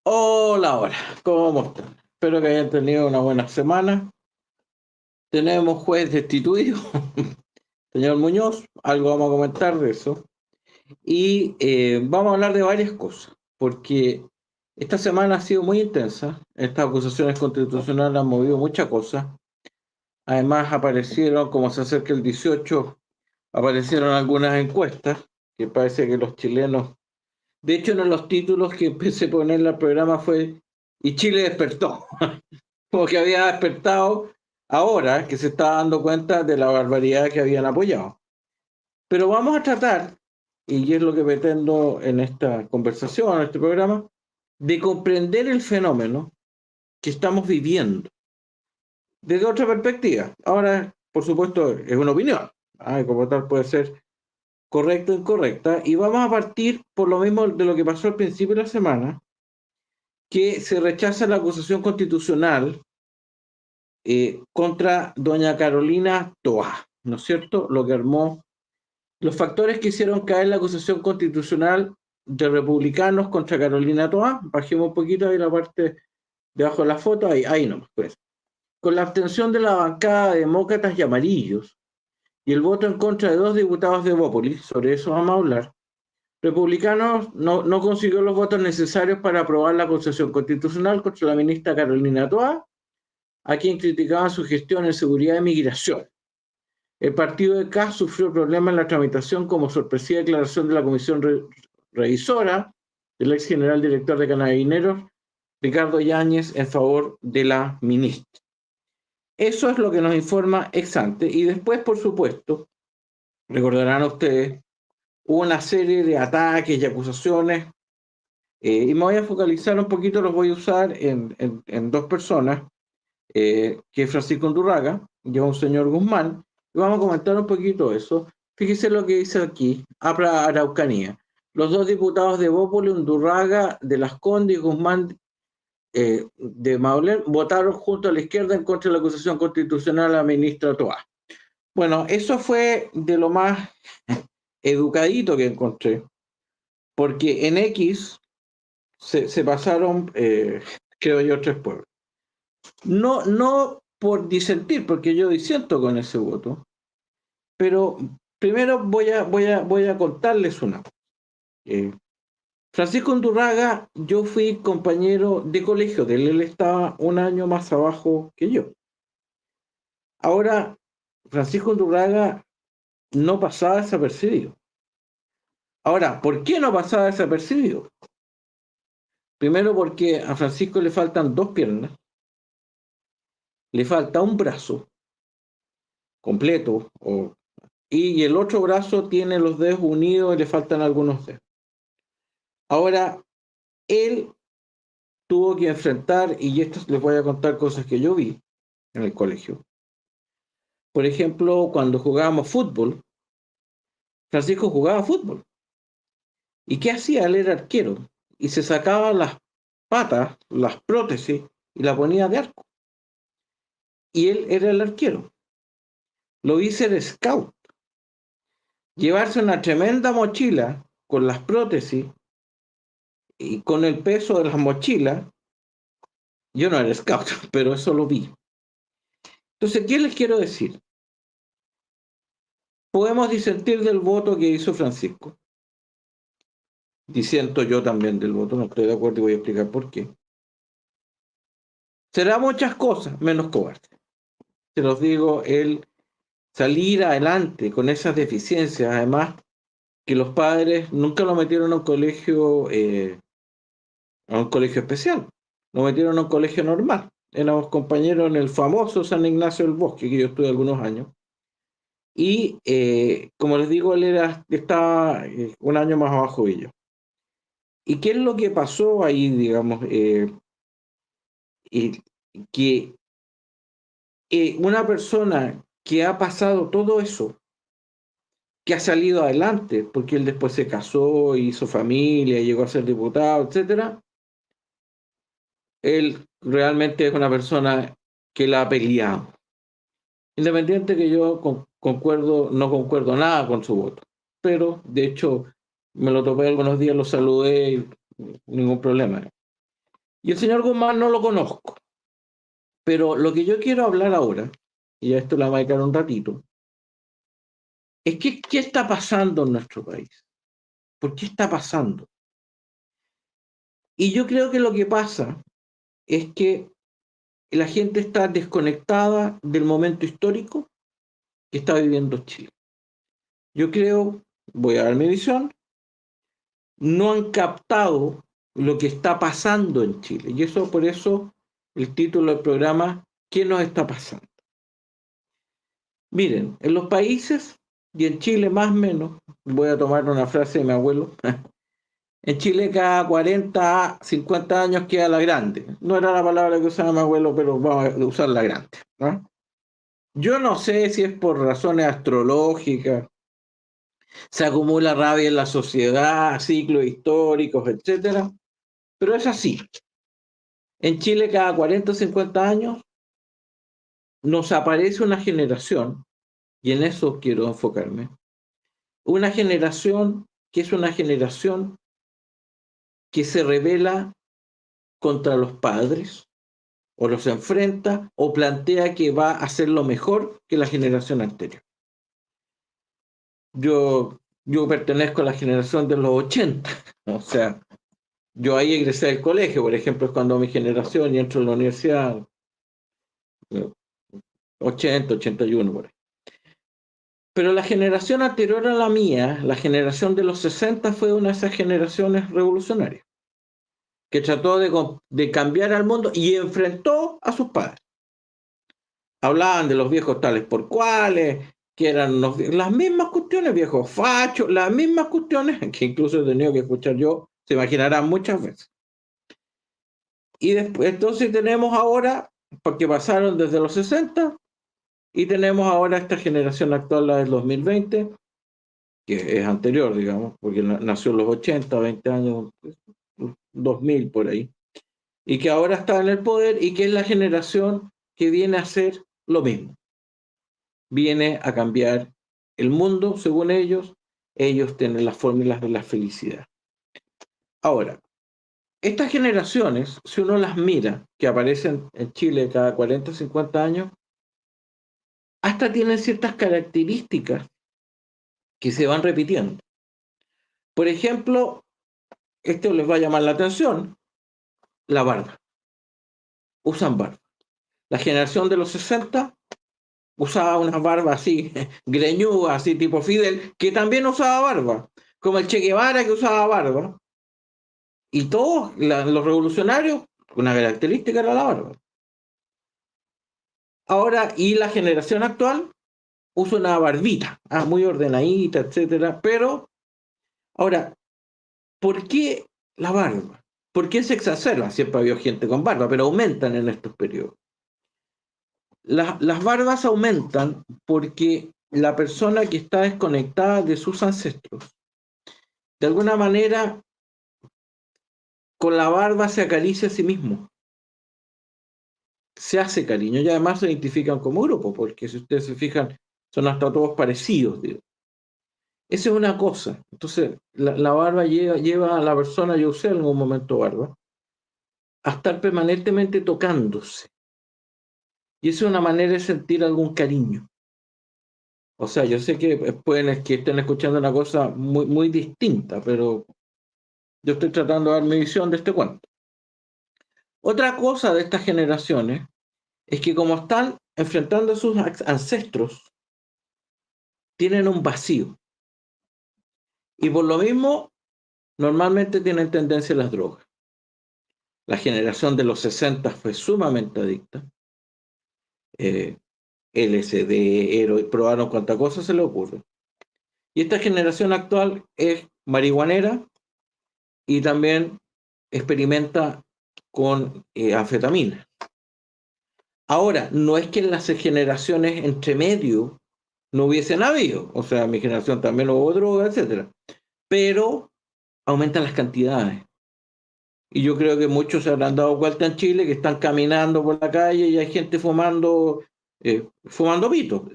Hola, hola, ¿cómo están? Espero que hayan tenido una buena semana. Tenemos juez destituido, señor Muñoz, algo vamos a comentar de eso. Y vamos a hablar de varias cosas, porque esta semana ha sido muy intensa. Estas acusaciones constitucionales han movido muchas cosas. Además, aparecieron, como se acerca el 18, aparecieron algunas encuestas que parece que los chilenos. De hecho, uno de los títulos que empecé a poner en el programa fue "Y Chile despertó", como que había despertado ahora que se estaba dando cuenta de la barbaridad que habían apoyado. Pero vamos a tratar, y es lo que pretendo en esta conversación, en este programa, de comprender el fenómeno que estamos viviendo desde otra perspectiva. Ahora, por supuesto, es una opinión, y como tal puede ser correcta o incorrecta, y vamos a partir por lo mismo de lo que pasó al principio de la semana, que se rechaza la acusación constitucional contra doña Carolina Toá, ¿no es cierto? Lo que armó los factores que hicieron caer la acusación constitucional de republicanos contra Carolina Toá. Bajemos un poquito ahí la parte debajo de la foto, ahí nomás, pues. Con la abstención de la bancada de demócratas y amarillos y el voto en contra de dos diputados de Bópolis, sobre eso vamos a hablar, republicanos no consiguió los votos necesarios para aprobar la acusación constitucional contra la ministra Carolina Toá, a quien criticaban su gestión en seguridad y migración. El partido de Kast sufrió problemas en la tramitación como sorpresiva declaración de la comisión revisora del ex general director de Carabineros, Ricardo Yáñez, en favor de la ministra. Eso es lo que nos informa ex ante. Y después, por supuesto, recordarán ustedes, hubo una serie de ataques y acusaciones, y me voy a focalizar un poquito, los voy a usar en dos personas, que es Francisco Undurraga y un señor Guzmán, y vamos a comentar un poquito eso. Fíjese lo que dice aquí, APRA Araucanía. Los dos diputados de Bópoli, Undurraga de Las Condes y Guzmán de Maulén, votaron junto a la izquierda en contra de la acusación constitucional a la ministra Toá. Bueno, eso fue de lo más educadito que encontré, porque en X se pasaron, creo yo, tres pueblos. No por disentir, porque yo disiento con ese voto, pero primero voy a contarles una. Eh, Francisco Undurraga, yo fui compañero de colegio de él estaba un año más abajo que yo. Ahora, Francisco Undurraga no pasaba desapercibido. Ahora, ¿por qué no pasaba desapercibido? Primero porque a Francisco le faltan dos piernas, le falta un brazo completo, y el otro brazo tiene los dedos unidos y le faltan algunos dedos. Ahora, él tuvo que enfrentar, y esto les voy a contar cosas que yo vi en el colegio. Por ejemplo, cuando jugábamos fútbol, Francisco jugaba fútbol. ¿Y qué hacía? Él era arquero y se sacaba las patas, las prótesis, y la ponía de arco. Y él era el arquero. Lo vi ser scout. Llevarse una tremenda mochila con las prótesis y con el peso de las mochilas. Yo no era scout, pero eso lo vi. Entonces, ¿qué les quiero decir? Podemos disentir del voto que hizo Francisco. Disiento yo también del voto, no estoy de acuerdo y voy a explicar por qué. Será muchas cosas, menos cobarde. Se los digo, el salir adelante con esas deficiencias, además que los padres nunca lo metieron a un colegio especial, lo metieron a un colegio normal. Éramos compañeros en el famoso San Ignacio del Bosque, que yo estuve algunos años. Y como les digo, estaba un año más abajo de yo. ¿Y qué es lo que pasó ahí, digamos? Y que una persona que ha pasado todo eso, que ha salido adelante, porque él después se casó, hizo familia, llegó a ser diputado, etcétera, él realmente es una persona que la ha peleado. Independiente que yo concuerdo, no concuerdo nada con su voto, pero de hecho me lo topé algunos días, lo saludé y ningún problema. Y el señor Guzmán no lo conozco. Pero lo que yo quiero hablar ahora, y a esto la voy a dedicar un ratito, es que, ¿qué está pasando en nuestro país? ¿Por qué está pasando? Y yo creo que lo que pasa es que la gente está desconectada del momento histórico que está viviendo Chile. Yo creo, voy a dar mi visión, no han captado lo que está pasando en Chile. Y eso, por eso, el título del programa, ¿qué nos está pasando? Miren, en los países, y en Chile más o menos, voy a tomar una frase de mi abuelo, en Chile cada 40, 50 años queda la grande. No era la palabra que usaba mi abuelo, pero vamos a usar la grande, ¿no? Yo no sé si es por razones astrológicas, se acumula rabia en la sociedad, ciclos históricos, etcétera, pero es así. En Chile cada 40 o 50 años nos aparece una generación, y en eso quiero enfocarme, una generación que es una generación que se rebela contra los padres, o los enfrenta, o plantea que va a hacer lo mejor que la generación anterior. Yo pertenezco a la generación de los 80, o sea, yo ahí egresé del colegio, por ejemplo, es cuando mi generación y entro a la universidad, 80, 81, por ahí. Pero la generación anterior a la mía, la generación de los 60, fue una de esas generaciones revolucionarias, que trató de cambiar al mundo y enfrentó a sus padres. Hablaban de los viejos tales por cuales, que eran las mismas cuestiones, viejos fachos, las mismas cuestiones que incluso he tenido que escuchar yo, se imaginarán muchas veces. Y después, entonces tenemos ahora, porque pasaron desde los 60, y tenemos ahora esta generación actual, la del 2020, que es anterior, digamos, porque nació en los 80, 20 años, 2000 por ahí, y que ahora está en el poder y que es la generación que viene a hacer lo mismo. Viene a cambiar el mundo, según ellos. Ellos tienen las fórmulas de la felicidad. Ahora, estas generaciones, si uno las mira, que aparecen en Chile cada 40 o 50 años, hasta tienen ciertas características que se van repitiendo. Por ejemplo, esto les va a llamar la atención, la barba. Usan barba. La generación de los 60 usaba una barba así, greñuda, así tipo Fidel, que también usaba barba, como el Che Guevara que usaba barba, y todos los revolucionarios, una característica era la barba. Ahora, y la generación actual usa una barbita, muy ordenadita, etcétera, pero ahora, ¿por qué la barba? ¿Por qué se exacerba? Siempre ha habido gente con barba, pero aumentan en estos periodos. Las barbas aumentan porque la persona que está desconectada de sus ancestros, de alguna manera, con la barba se acaricia a sí mismo, se hace cariño y además se identifican como grupo, porque si ustedes se fijan, son hasta todos parecidos. Digo. Esa es una cosa. Entonces, la barba lleva a la persona, yo usé en algún momento barba, a estar permanentemente tocándose. Y eso es una manera de sentir algún cariño. O sea, yo sé que pueden que estén escuchando una cosa muy, muy distinta, pero yo estoy tratando de dar mi visión de este cuento. Otra cosa de estas generaciones es que como están enfrentando a sus ancestros, tienen un vacío. Y por lo mismo, normalmente tienen tendencia a las drogas. La generación de los 60 fue sumamente adicta. LSD, heroína, probaron cuánta cosa se le ocurre. Y esta generación actual es marihuanera y también experimenta con anfetamina. Ahora, no es que en las generaciones entre medio no hubiesen habido, o sea, mi generación también hubo droga, etcétera, pero aumentan las cantidades. Y yo creo que muchos se habrán dado cuenta en Chile que están caminando por la calle y hay gente fumando pito.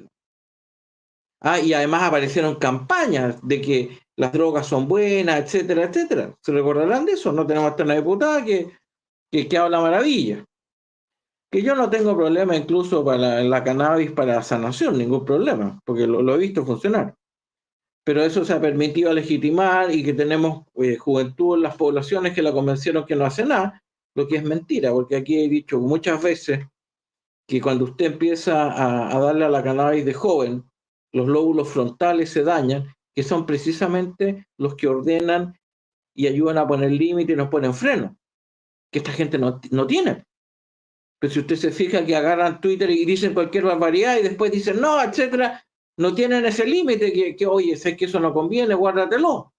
Y además aparecieron campañas de que las drogas son buenas, etcétera, etcétera. ¿Se recordarán de eso? No tenemos hasta una diputada que que habla maravilla. Que yo no tengo problema incluso para la cannabis para sanación, ningún problema, porque lo he visto funcionar. Pero eso se ha permitido legitimar y que tenemos juventud en las poblaciones que la convencieron que no hace nada, lo que es mentira, porque aquí he dicho muchas veces que cuando usted empieza a darle a la cannabis de joven, los lóbulos frontales se dañan, que son precisamente los que ordenan y ayudan a poner límite y nos ponen freno, que esta gente no tiene. Pero si usted se fija que agarran Twitter y dicen cualquier barbaridad y después dicen no, etcétera, no tienen ese límite que oye, sé que eso no conviene, guárdatelo,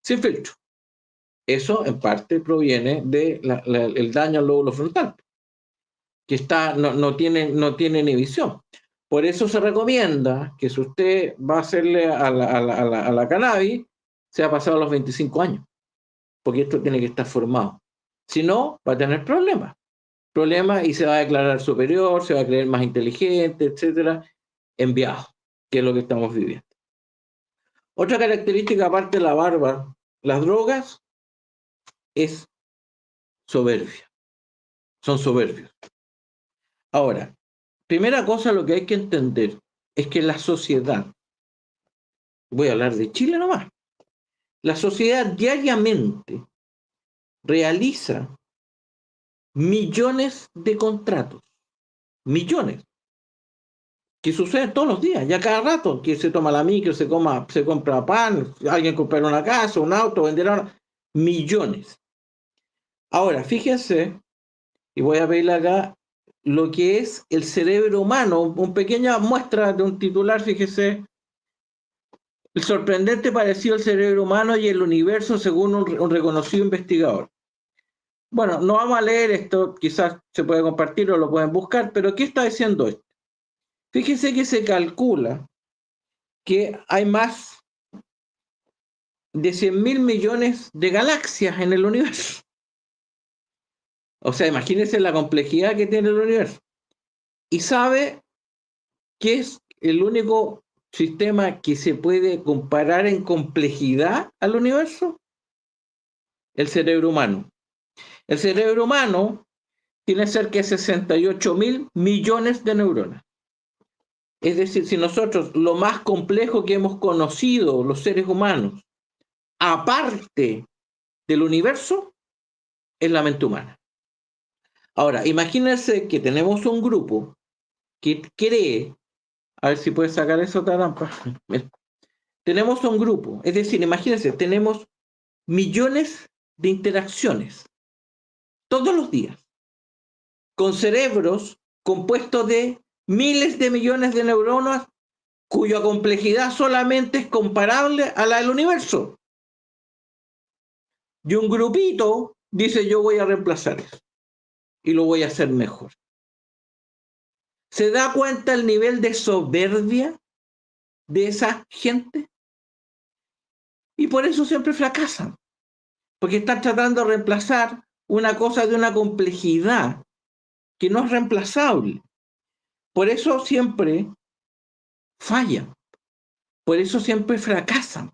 sin filtro. Eso en parte proviene del daño al lóbulo frontal, que no tiene inhibición. Por eso se recomienda que si usted va a hacerle a la cannabis, sea pasado los 25 años, porque esto tiene que estar formado. Si no, va a tener problemas y se va a declarar superior, se va a creer más inteligente, etcétera, enviado, que es lo que estamos viviendo. Otra característica aparte de la barba, las drogas, es soberbia. Son soberbios. Ahora, primera cosa, lo que hay que entender es que la sociedad, voy a hablar de Chile nomás, la sociedad diariamente realiza millones de contratos, millones, que suceden todos los días, ya cada rato, que se toma la micro, se compra pan, alguien comprará una casa, un auto, venderá millones. Ahora, fíjense, y voy a pedirle acá lo que es el cerebro humano, una pequeña muestra de un titular, fíjese, el sorprendente parecido al cerebro humano y el universo según un reconocido investigador. Bueno, no vamos a leer esto, quizás se puede compartir o lo pueden buscar, pero ¿qué está diciendo esto? Fíjense que se calcula que hay más de 100.000 millones de galaxias en el universo. O sea, imagínense la complejidad que tiene el universo. Y sabe que es el único sistema que se puede comparar en complejidad al universo, el cerebro humano. El cerebro humano tiene cerca de 68.000 millones de neuronas. Es decir, si nosotros lo más complejo que hemos conocido los seres humanos, aparte del universo, es la mente humana. Ahora, imagínense que tenemos un grupo que cree, a ver si puedes sacar eso, Tarampa. Tenemos un grupo, es decir, imagínense, tenemos millones de interacciones todos los días, con cerebros compuestos de miles de millones de neuronas cuya complejidad solamente es comparable a la del universo. Y un grupito dice, yo voy a reemplazar eso y lo voy a hacer mejor. ¿Se da cuenta el nivel de soberbia de esa gente? Y por eso siempre fracasan, porque están tratando de reemplazar una cosa de una complejidad que no es reemplazable. Por eso siempre fallan, por eso siempre fracasan,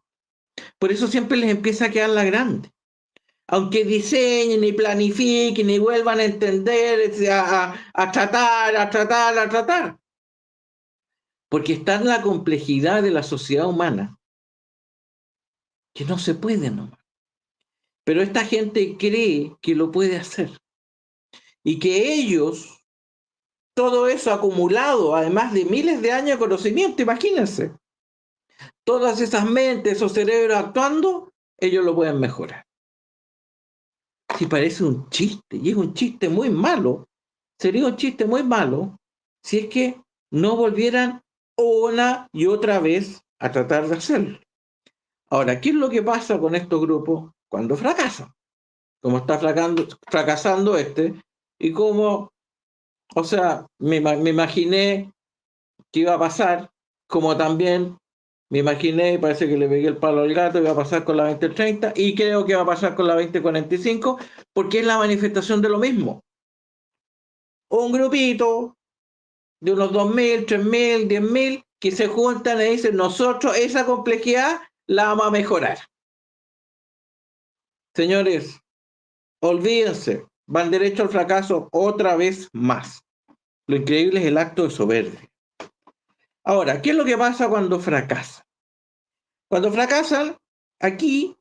por eso siempre les empieza a quedar la grande. Aunque diseñen y planifiquen y vuelvan a entender, a tratar. Porque está en la complejidad de la sociedad humana, que no se puede nomás. Pero esta gente cree que lo puede hacer. Y que ellos, todo eso acumulado, además de miles de años de conocimiento, imagínense, todas esas mentes, esos cerebros actuando, ellos lo pueden mejorar. Si parece un chiste, y es un chiste muy malo, sería un chiste muy malo si es que no volvieran una y otra vez a tratar de hacerlo. Ahora, ¿qué es lo que pasa con estos grupos cuando fracasan? Como está fracasando este, y como, o sea, me imaginé que iba a pasar, como también me imaginé, parece que le pegué el palo al gato, iba a pasar con la 2030, y creo que va a pasar con la 2045, porque es la manifestación de lo mismo. Un grupito de unos 2.000, 3.000, 10.000, que se juntan y dicen, nosotros esa complejidad la vamos a mejorar. Señores, olvídense, van derecho al fracaso otra vez más. Lo increíble es el acto de soberbia. Ahora, ¿qué es lo que pasa cuando fracasan? Cuando fracasan, aquí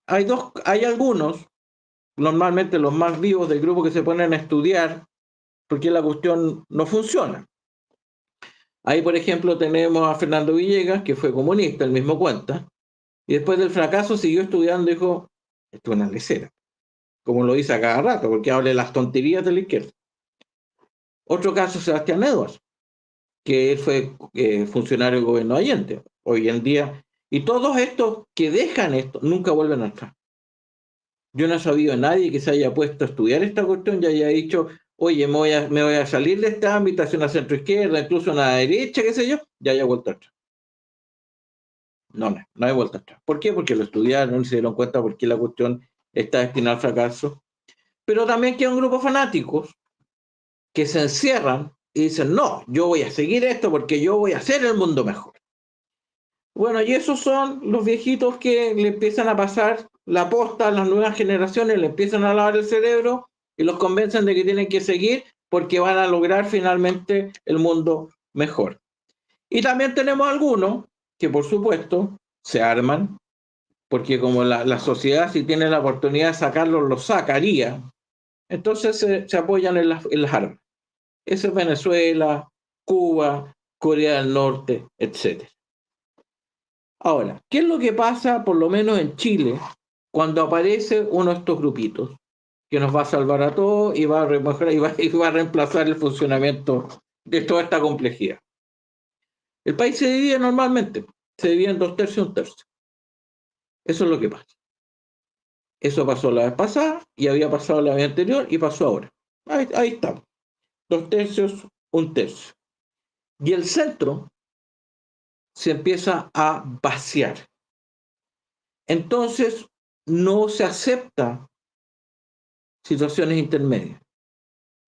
hay algunos, normalmente los más vivos del grupo, que se ponen a estudiar porque la cuestión no funciona. Ahí, por ejemplo, tenemos a Fernando Villegas, que fue comunista, él mismo cuenta, y después del fracaso siguió estudiando y dijo, esto es una lecera, como lo dice a cada rato, porque habla de las tonterías de la izquierda. Otro caso, Sebastián Edwards, que él fue funcionario del gobierno de Allende, hoy en día, y todos estos que dejan esto nunca vuelven atrás. Yo no he sabido de nadie que se haya puesto a estudiar esta cuestión y haya dicho, oye, me voy a salir de este ámbito hacia una centroizquierda, incluso una derecha, qué sé yo, y haya vuelto atrás. No hay vuelta atrás. ¿Por qué? Porque lo estudiaron y se dieron cuenta por qué la cuestión está destinada al fracaso. Pero también queda un grupo de fanáticos que se encierran y dicen, no, yo voy a seguir esto porque yo voy a hacer el mundo mejor. Bueno, y esos son los viejitos que le empiezan a pasar la posta a las nuevas generaciones, le empiezan a lavar el cerebro y los convencen de que tienen que seguir porque van a lograr finalmente el mundo mejor. Y también tenemos algunos que, por supuesto, se arman, porque como la sociedad, si tiene la oportunidad de sacarlos, los sacaría, entonces se apoyan en las armas. Eso es Venezuela, Cuba, Corea del Norte, etc. Ahora, ¿qué es lo que pasa, por lo menos en Chile, cuando aparece uno de estos grupitos que nos va a salvar a todos y va a reemplazar el funcionamiento de toda esta complejidad? El país se divide normalmente, se divide en 2/3 y 1/3. Eso es lo que pasa. Eso pasó la vez pasada y había pasado la vez anterior y pasó ahora. Ahí estamos. 2/3, 1/3. Y el centro se empieza a vaciar. Entonces, no se acepta situaciones intermedias.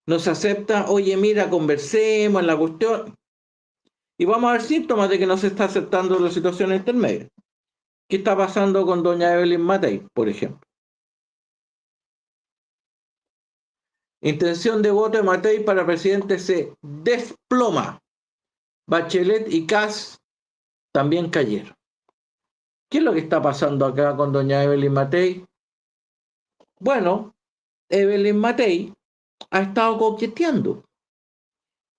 No se acepta, oye, mira, conversemos en la cuestión. Y vamos a ver síntomas de que no se está aceptando la situación intermedia. ¿Qué está pasando con doña Evelyn Matei, por ejemplo? Intención de voto de Matei para presidente se desploma. Bachelet y Kass también cayeron. ¿Qué es lo que está pasando acá con doña Evelyn Matei? Bueno, Evelyn Matei ha estado coqueteando.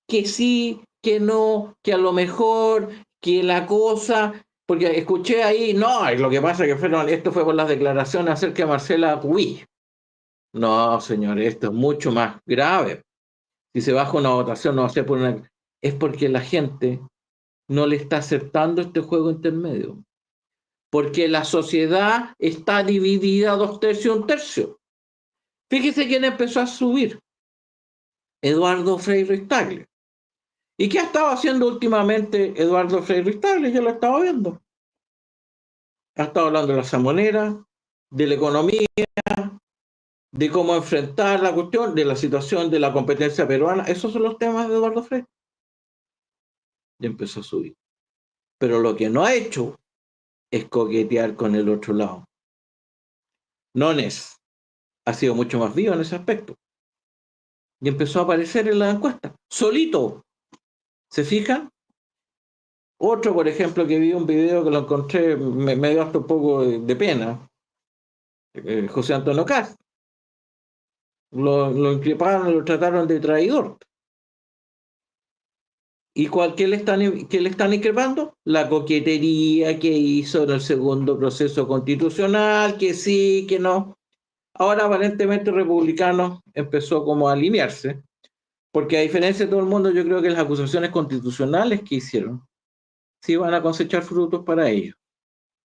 Que sí, que no, que a lo mejor, que la cosa, porque escuché ahí, no, lo que pasa es que esto fue por las declaraciones acerca de Marcela Cubillos. No, señores, esto es mucho más grave. Si se baja una votación, no va a ser por una... Es porque la gente no le está aceptando este juego intermedio. Porque la sociedad está dividida a 2/3 y 1/3. Fíjese quién empezó a subir. Eduardo Frei Ruiz-Tagle. ¿Y qué ha estado haciendo últimamente Eduardo Frei Ruiz-Tagle? Yo lo he estado viendo. Ha estado hablando de la salmonera, de la economía, de cómo enfrentar la cuestión, de la situación de la competencia peruana. Esos son los temas de Eduardo Frei. Y empezó a subir. Pero lo que no ha hecho es coquetear con el otro lado. Nones ha sido mucho más vivo en ese aspecto. Y empezó a aparecer en la encuesta. Solito. ¿Se fijan? Otro, por ejemplo, que vi un video que lo encontré, me dio hasta un poco de pena. José Antonio Cast. Lo increparon, lo trataron de traidor. ¿Y qué le están increpando? La coquetería que hizo en el segundo proceso constitucional, que sí, que no. Ahora aparentemente Republicanos empezó como a alinearse, porque a diferencia de todo el mundo, yo creo que las acusaciones constitucionales que hicieron sí van a cosechar frutos para ellos,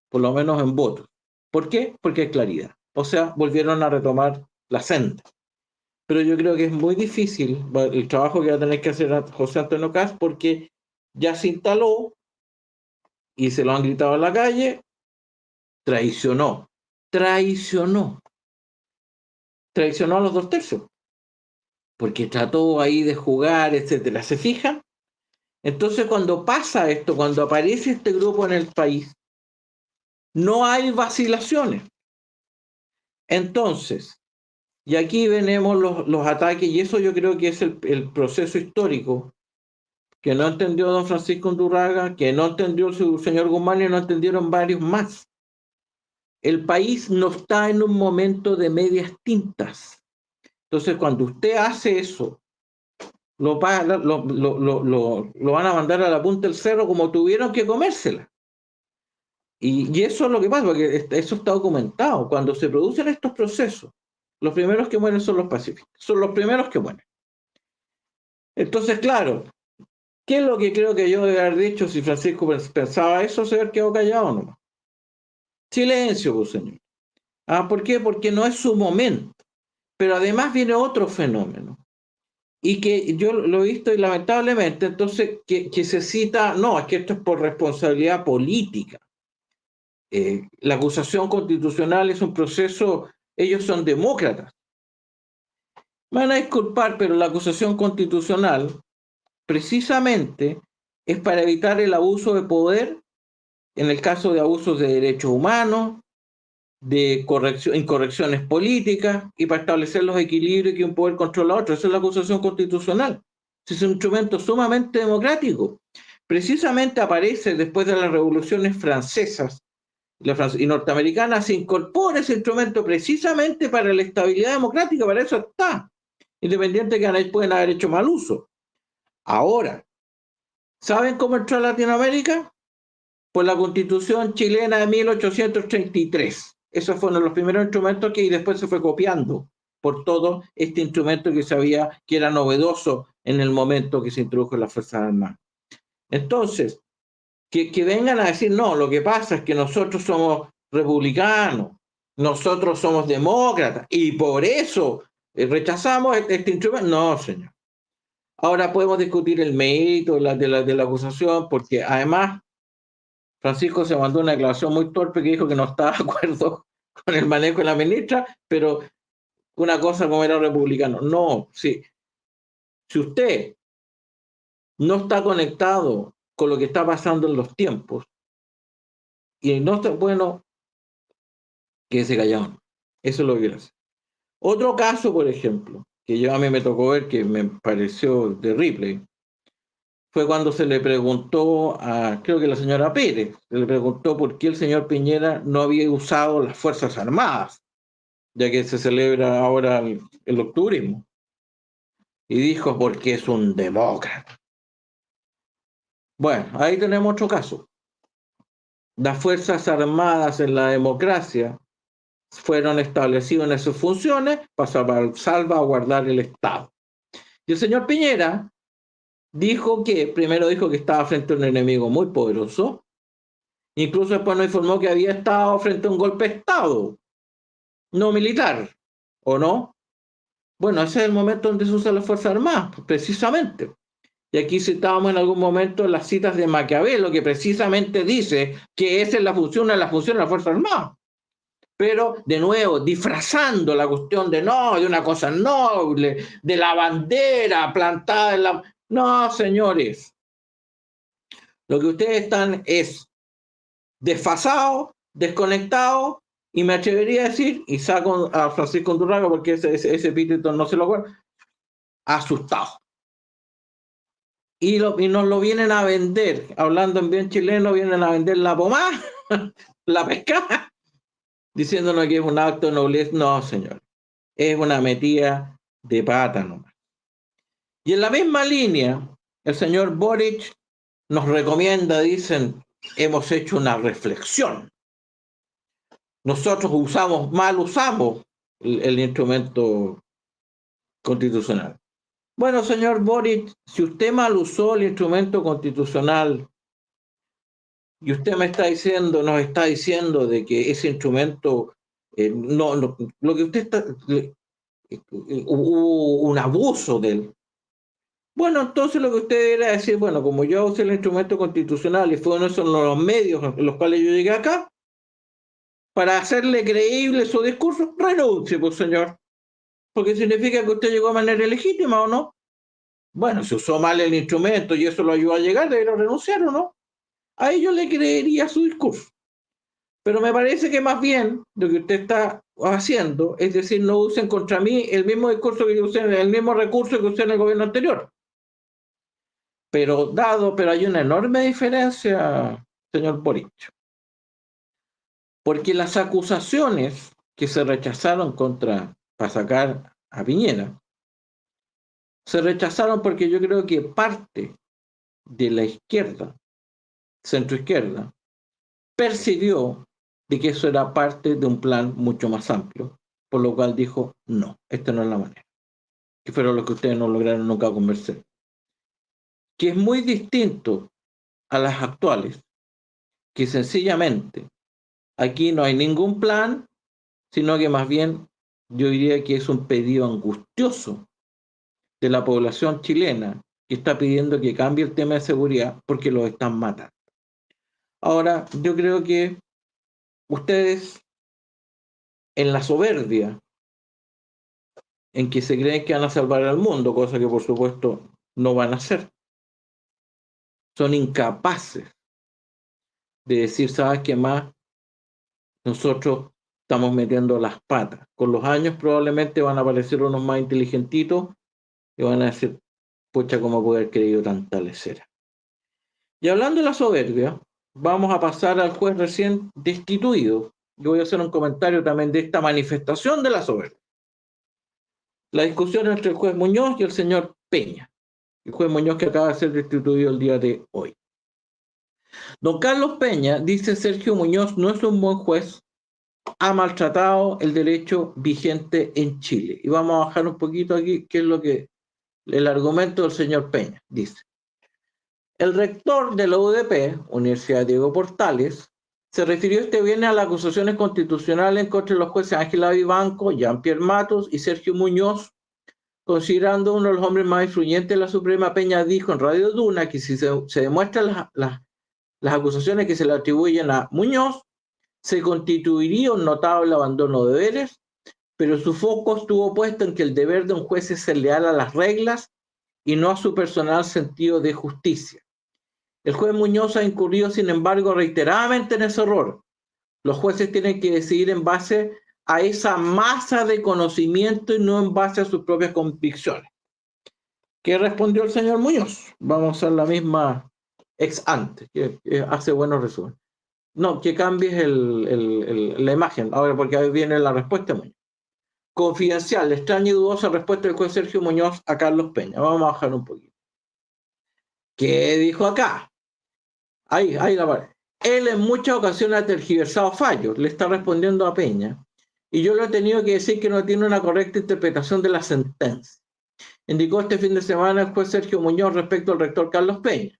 por lo menos en votos. ¿Por qué? Porque hay claridad. O sea, volvieron a retomar la senda. Pero yo creo que es muy difícil el trabajo que va a tener que hacer José Antonio Cast, porque ya se instaló y se lo han gritado en la calle, traicionó a los 2/3, porque trató ahí de jugar, etcétera. ¿Se fijan? Entonces, cuando pasa esto, cuando aparece este grupo en el país, no hay vacilaciones. Entonces, Y aquí venimos los ataques, y eso yo creo que es el proceso histórico que no entendió don Francisco Undurraga, que no entendió el señor Guzmán y no entendieron varios más. El país no está en un momento de medias tintas. Entonces, cuando usted hace eso, lo van a mandar a la punta del cerro como tuvieron que comérsela. Y eso es lo que pasa, porque eso está documentado. Cuando se producen estos procesos, los primeros que mueren son los pacíficos, son los primeros que mueren. Entonces, claro, ¿qué es lo que creo que yo debe haber dicho si Francisco pensaba eso? Se haber quedado callado nomás. Silencio, pues, señor. ¿Por qué? Porque no es su momento. Pero además viene otro fenómeno. Y que yo lo he visto y lamentablemente, entonces, que se cita, no, es que esto es por responsabilidad política. La acusación constitucional es un proceso, ellos son demócratas. Me van a disculpar, pero la acusación constitucional precisamente es para evitar el abuso de poder en el caso de abusos de derechos humanos, de incorrecciones políticas y para establecer los equilibrios que un poder controla a otro. Esa es la acusación constitucional. Es un instrumento sumamente democrático. Precisamente aparece después de las revoluciones francesas y norteamericanas, se incorpora ese instrumento precisamente para la estabilidad democrática, para eso está, independiente que pueden haber hecho mal uso. Ahora, ¿saben cómo entró a Latinoamérica? Por la Constitución chilena de 1833. Esos fueron los primeros instrumentos que después se fue copiando por todo este instrumento que sabía que era novedoso en el momento que se introdujo en las Fuerzas Armadas. Entonces, que vengan a decir, no, lo que pasa es que nosotros somos republicanos, nosotros somos demócratas, y por eso rechazamos este instrumento. No, señor. Ahora podemos discutir el mérito de la acusación, porque además Francisco se mandó una declaración muy torpe que dijo que no estaba de acuerdo con el manejo de la ministra, pero una cosa como era republicano. No, sí. Si usted no está conectado con lo que está pasando en los tiempos, y no está bueno, quédese callado. Eso es lo que quiero hacer. Otro caso, por ejemplo, que yo a mí me tocó ver, que me pareció terrible, fue cuando se le preguntó creo que la señora Pérez, se le preguntó por qué el señor Piñera no había usado las Fuerzas Armadas, ya que se celebra ahora el octubrismo. Y dijo, porque es un demócrata. Bueno, ahí tenemos otro caso. Las Fuerzas Armadas en la democracia fueron establecidas en sus funciones para salvaguardar el Estado. Y el señor Piñera primero dijo que estaba frente a un enemigo muy poderoso, incluso después nos informó que había estado frente a un golpe de Estado, no militar, ¿o no? Bueno, ese es el momento donde se usan las Fuerzas Armadas, precisamente. Y aquí citábamos en algún momento las citas de Maquiavelo, que precisamente dice que esa es la función de las Fuerzas Armadas. Pero, de nuevo, disfrazando la cuestión de una cosa noble, de la bandera plantada en la... No, señores. Lo que ustedes están es desfasados, desconectados, y me atrevería a decir, y saco a Francisco Undurraga porque ese epíteto no se lo acuerdo, asustados. Y nos lo vienen a vender, hablando en bien chileno, vienen a vender la pomada, la pescada, diciéndonos que es un acto de nobleza. No, señor, es una metida de pata nomás. Y en la misma línea, el señor Boric nos recomienda, dicen, hemos hecho una reflexión. Nosotros mal usamos el instrumento constitucional. Bueno, señor Boric, si usted mal usó el instrumento constitucional y usted nos está diciendo de que ese instrumento, lo que usted hubo un abuso de él. Bueno, entonces lo que usted debería decir, bueno, como yo usé el instrumento constitucional y fue uno de los medios en los cuales yo llegué acá, para hacerle creíble su discurso, renuncie, pues, señor. Porque significa que usted llegó de manera ilegítima, ¿o no? Bueno, si usó mal el instrumento y eso lo ayudó a llegar, debería renunciar, ¿o no? Ahí yo le creería su discurso. Pero me parece que más bien lo que usted está haciendo es decir, no usen contra mí el mismo discurso que usé, el mismo recurso que usé en el gobierno anterior. Pero hay una enorme diferencia, señor Boric. Porque las acusaciones que se rechazaron para sacar a Piñera, se rechazaron porque yo creo que parte de la izquierda, centroizquierda, percibió de que eso era parte de un plan mucho más amplio, por lo cual dijo, no, esta no es la manera. Que fueron lo que ustedes no lograron nunca convencer. Que es muy distinto a las actuales, que sencillamente aquí no hay ningún plan, sino que más bien yo diría que es un pedido angustioso de la población chilena que está pidiendo que cambie el tema de seguridad porque los están matando. Ahora, yo creo que ustedes, en la soberbia, en que se creen que van a salvar al mundo, cosa que por supuesto no van a hacer, son incapaces de decir, ¿sabes qué más? Nosotros estamos metiendo las patas. Con los años probablemente van a aparecer unos más inteligentitos y van a decir, pucha, ¿cómo puedo haber creído tanta lecera? Y hablando de la soberbia, vamos a pasar al juez recién destituido. Yo voy a hacer un comentario también de esta manifestación de la soberbia. La discusión entre el juez Muñoz y el señor Peña. El juez Muñoz que acaba de ser destituido el día de hoy. Don Carlos Peña dice Sergio Muñoz no es un buen juez, ha maltratado el derecho vigente en Chile. Y vamos a bajar un poquito aquí, qué es lo que el argumento del señor Peña dice. El rector de la UDP, Universidad Diego Portales, se refirió este viernes a las acusaciones constitucionales contra los jueces Ángela Vivanco, Jean-Pierre Matos y Sergio Muñoz, considerando uno de los hombres más influyentes de la Suprema. Peña dijo en Radio Duna que si se demuestran las acusaciones que se le atribuyen a Muñoz, se constituiría un notable abandono de deberes, pero su foco estuvo puesto en que el deber de un juez es ser leal a las reglas y no a su personal sentido de justicia. El juez Muñoz ha incurrido, sin embargo, reiteradamente en ese error. Los jueces tienen que decidir en base a esa masa de conocimiento y no en base a sus propias convicciones. ¿Qué respondió el señor Muñoz? Vamos a hacer la misma ex ante, que hace buenos resúmenes. No, que cambies la imagen, ahora porque ahí viene la respuesta de Muñoz. Confidencial, extraña y dudosa respuesta del juez Sergio Muñoz a Carlos Peña. Vamos a bajar un poquito. ¿Qué dijo acá? Ahí la parte. Él en muchas ocasiones ha tergiversado fallos, le está respondiendo a Peña, y yo le he tenido que decir que no tiene una correcta interpretación de la sentencia. Indicó este fin de semana el juez Sergio Muñoz respecto al rector Carlos Peña.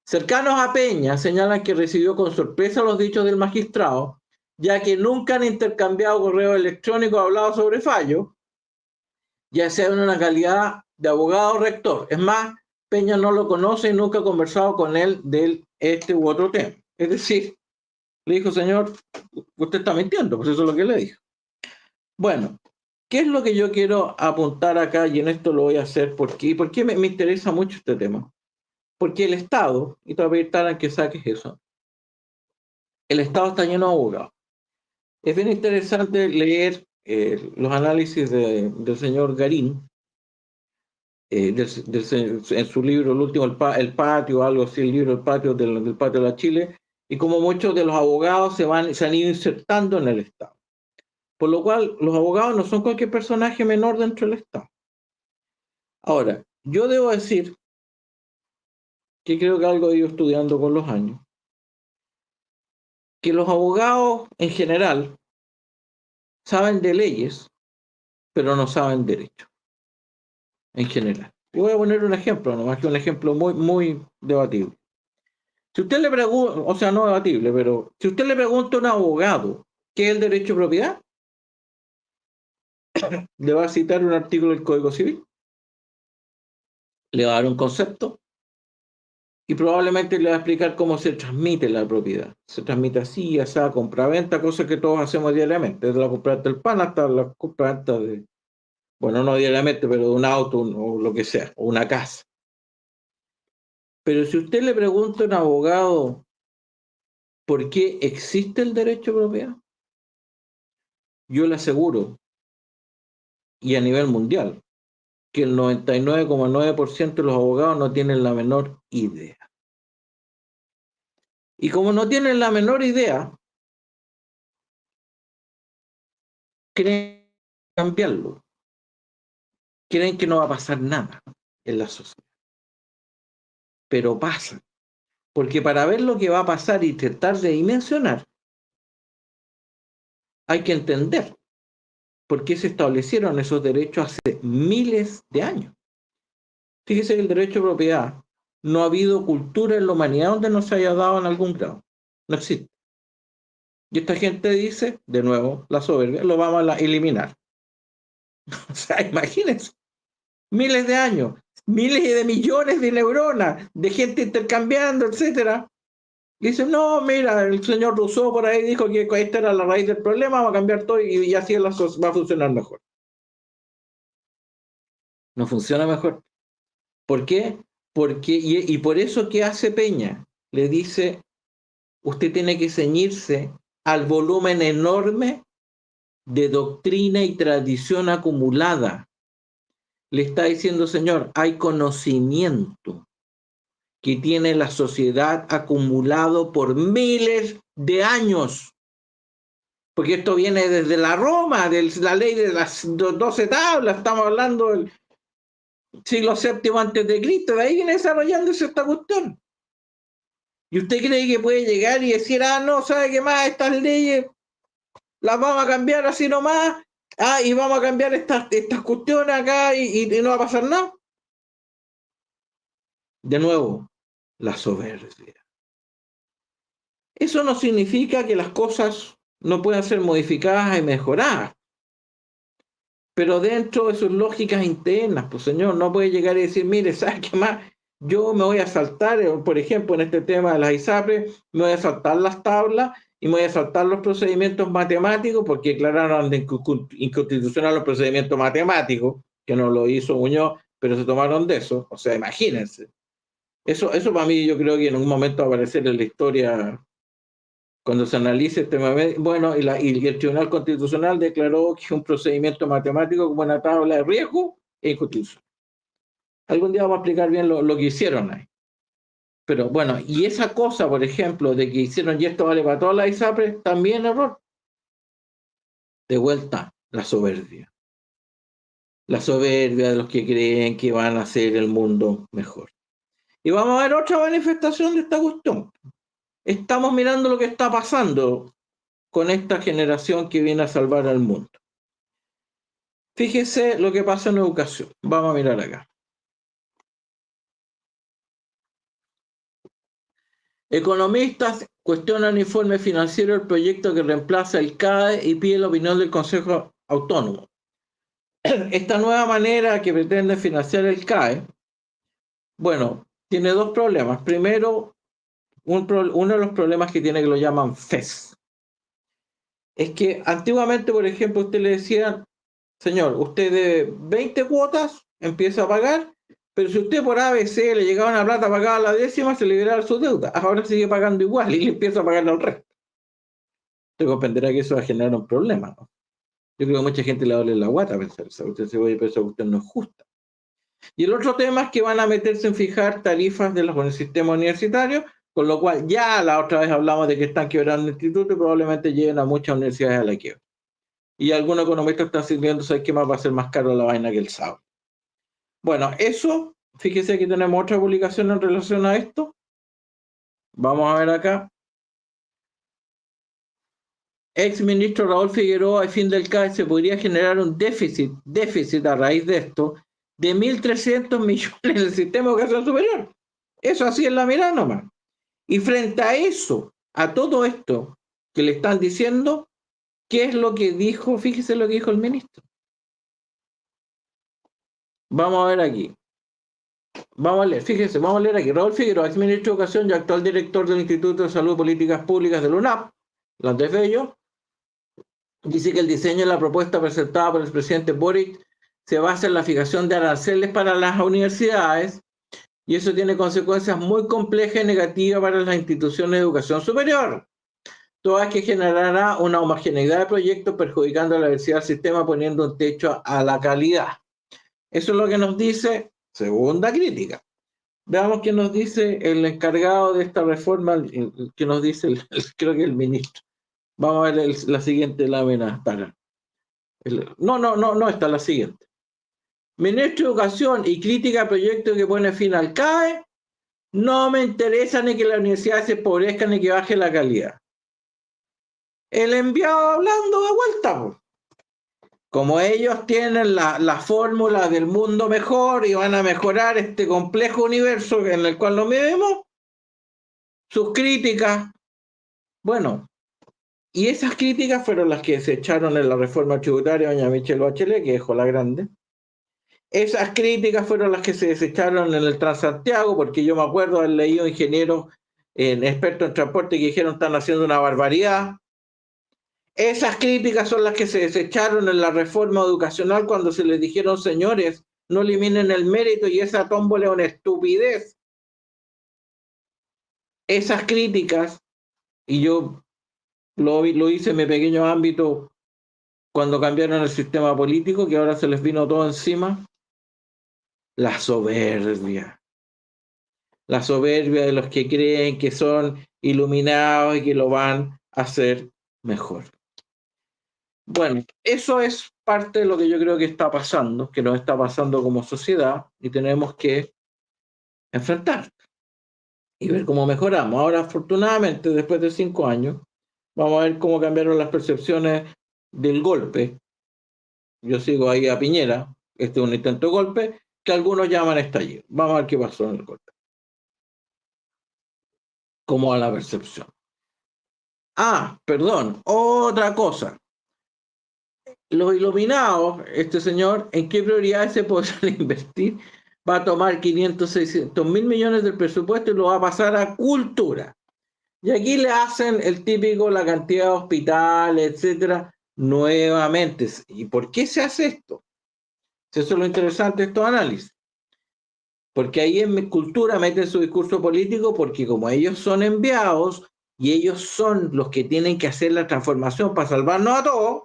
Cercanos a Peña señalan que recibió con sorpresa los dichos del magistrado, ya que nunca han intercambiado correo electrónico hablado sobre fallos, ya sea en una calidad de abogado o rector. Es más, Peña no lo conoce y nunca ha conversado con él de este u otro tema. Es decir, le dijo, señor, usted está mintiendo, pues eso es lo que le dijo. Bueno, ¿qué es lo que yo quiero apuntar acá? Y en esto lo voy a hacer. ¿Por qué me interesa mucho este tema? Porque el Estado, y te voy a pedir Tara que saques eso, el Estado está lleno de abogados. Es bien interesante leer los análisis del señor Garín, en su libro, el último, el patio, algo así, el libro El patio del patio de la Chile, y como muchos de los abogados se han ido insertando en el Estado. Por lo cual, los abogados no son cualquier personaje menor dentro del Estado. Ahora, yo debo decir que creo que algo he ido estudiando con los años, que los abogados en general saben de leyes, pero no saben derecho, en general. Y voy a poner un ejemplo, nomás que un ejemplo muy, muy debatible. Si usted le pregunta, o sea, no debatible, pero si usted le pregunta a un abogado qué es el derecho de propiedad, le va a citar un artículo del Código Civil, le va a dar un concepto y probablemente le va a explicar cómo se transmite la propiedad. Se transmite así, así, compra-venta, cosas que todos hacemos diariamente, desde la compra-venta del pan hasta la compra-venta de, bueno, no diariamente, pero de un auto o lo que sea, o una casa. Pero si usted le pregunta a un abogado ¿Por qué existe el derecho de propiedad? Yo le aseguro, y a nivel mundial, que el 99,9% de los abogados no tienen la menor idea. Y como no tienen la menor idea, creen cambiarlo. Creen que no va a pasar nada en la sociedad. Pero pasa. Porque para ver lo que va a pasar y tratar de dimensionar, hay que entender por qué se establecieron esos derechos hace miles de años. Fíjese que el derecho de propiedad, no ha habido cultura en la humanidad donde no se haya dado en algún grado. No existe. Y esta gente dice, de nuevo, la soberbia, lo vamos a eliminar. O sea, imagínense, miles de años, miles de millones de neuronas, de gente intercambiando, etcétera. Y dicen, no, mira, el señor Rousseau por ahí dijo que esta era la raíz del problema, va a cambiar todo y así va a funcionar mejor. No funciona mejor. ¿Por qué? Porque, y por eso, ¿qué hace Peña? Le dice, usted tiene que ceñirse al volumen enorme de doctrina y tradición acumulada. Le está diciendo, señor, hay conocimiento que tiene la sociedad acumulado por miles de años. Porque esto viene desde la Roma, de la ley de las 12 tablas, estamos hablando del siglo VII antes de Cristo, de ahí viene desarrollándose esta cuestión. ¿Y usted cree que puede llegar y decir, no, ¿sabe qué más? Estas leyes las vamos a cambiar así nomás, y vamos a cambiar estas cuestiones acá y no va a pasar nada? De nuevo, la soberbia. Eso no significa que las cosas no puedan ser modificadas y mejoradas. Pero dentro de sus lógicas internas, pues señor, no puede llegar y decir, mire, ¿sabes qué más? Yo me voy a saltar, por ejemplo, en este tema de las ISAPRES, me voy a saltar las tablas y me voy a saltar los procedimientos matemáticos porque declararon inconstitucional los procedimientos matemáticos, que no lo hizo Muñoz, pero se tomaron de eso. O sea, imagínense. Eso para mí yo creo que en un momento va a aparecer en la historia cuando se analice el tema. Bueno, y el Tribunal Constitucional declaró que un procedimiento matemático como una tabla de riesgo es inconstitucional. Algún día vamos a explicar bien lo que hicieron ahí. Pero bueno, y esa cosa, por ejemplo, de que hicieron y esto vale para todas las ISAPRES, también error. De vuelta, la soberbia. La soberbia de los que creen que van a hacer el mundo mejor. Y vamos a ver otra manifestación de esta cuestión. Estamos mirando lo que está pasando con esta generación que viene a salvar al mundo. Fíjese lo que pasa en educación. Vamos a mirar acá. Economistas cuestionan informe financiero del proyecto que reemplaza el CAE y pide la opinión del Consejo Autónomo. Esta nueva manera que pretende financiar el CAE, bueno, tiene dos problemas. Primero, uno de los problemas que tiene, que lo llaman FES, es que antiguamente, por ejemplo, usted le decía, señor, usted de 20 cuotas empieza a pagar, pero si usted por ABC le llegaba una plata pagada a la décima, se liberaba su deuda. Ahora sigue pagando igual y le empieza a pagar al resto. Usted comprenderá que eso va a generar un problema, ¿no? Yo creo que mucha gente le duele la guata pensar eso. Usted se va a pensar que usted no es justa. Y el otro tema es que van a meterse en fijar tarifas con el sistema universitario, con lo cual ya la otra vez hablamos de que están quebrando el instituto y probablemente lleguen a muchas universidades a la quiebra. Y algunos economistas están sirviendo, ¿sabes qué más va a ser más caro la vaina que el sábado? Bueno, eso, fíjese, aquí tenemos otra publicación en relación a esto. Vamos a ver acá. Ex ministro Raúl Figueroa, al fin del CAE, se podría generar un déficit a raíz de esto, de 1.300 millones en el sistema de educación superior. Eso así es la mirada nomás. Y frente a eso, a todo esto que le están diciendo, ¿qué es lo que dijo? Fíjese lo que dijo el ministro. Vamos a ver aquí. Vamos a leer, fíjese, vamos a leer aquí. Raúl Figueroa, ex ministro de Educación y actual director del Instituto de Salud y Políticas Públicas de la UNAP, Andrés Bello, dice que el diseño de la propuesta presentada por el presidente Boric se basa en la fijación de aranceles para las universidades y eso tiene consecuencias muy complejas y negativas para las instituciones de educación superior. toda que generará una homogeneidad de proyectos perjudicando a la diversidad del sistema, poniendo un techo a la calidad. Eso es lo que nos dice segunda crítica. Veamos qué nos dice el encargado de esta reforma, que nos dice, creo que el ministro. Vamos a ver la siguiente lámina. No, esta es la siguiente. Ministro de Educación y crítica a proyecto que pone fin al CAE. No me interesa ni que la universidad se empobrezca ni que baje la calidad. El enviado hablando de vuelta, pues. Como ellos tienen la fórmula del mundo mejor y van a mejorar este complejo universo en el cual nos vivimos, sus críticas, bueno, y esas críticas fueron las que se echaron en la reforma tributaria de doña Michelle Bachelet, que dejó la grande. Esas críticas fueron las que se desecharon en el Transantiago, porque yo me acuerdo haber leído ingenieros, expertos en transporte, que dijeron están haciendo una barbaridad. Esas críticas son las que se desecharon en la reforma educacional cuando se les dijeron, señores, no eliminen el mérito y esa tómbola es una estupidez. Esas críticas, y yo lo hice en mi pequeño ámbito cuando cambiaron el sistema político, que ahora se les vino todo encima, la soberbia de los que creen que son iluminados y que lo van a hacer mejor. Bueno, eso es parte de lo que yo creo que está pasando, que nos está pasando como sociedad y tenemos que enfrentar y ver cómo mejoramos. Ahora, afortunadamente, después de 5 años, vamos a ver cómo cambiaron las percepciones del golpe. Yo sigo ahí a Piñera, este es un intento de golpe, que algunos llaman estallido. Vamos a ver qué pasó en el golpe. Cómo va la percepción. Perdón, otra cosa. Los iluminados, este señor, ¿en qué prioridades se podrán invertir? Va a tomar 500, 600 mil millones del presupuesto y lo va a pasar a cultura. Y aquí le hacen el típico, la cantidad de hospitales, etcétera, nuevamente. ¿Y por qué se hace esto? Eso es lo interesante de estos análisis. Porque ahí en mi cultura meten su discurso político, porque como ellos son enviados y ellos son los que tienen que hacer la transformación para salvarnos a todos,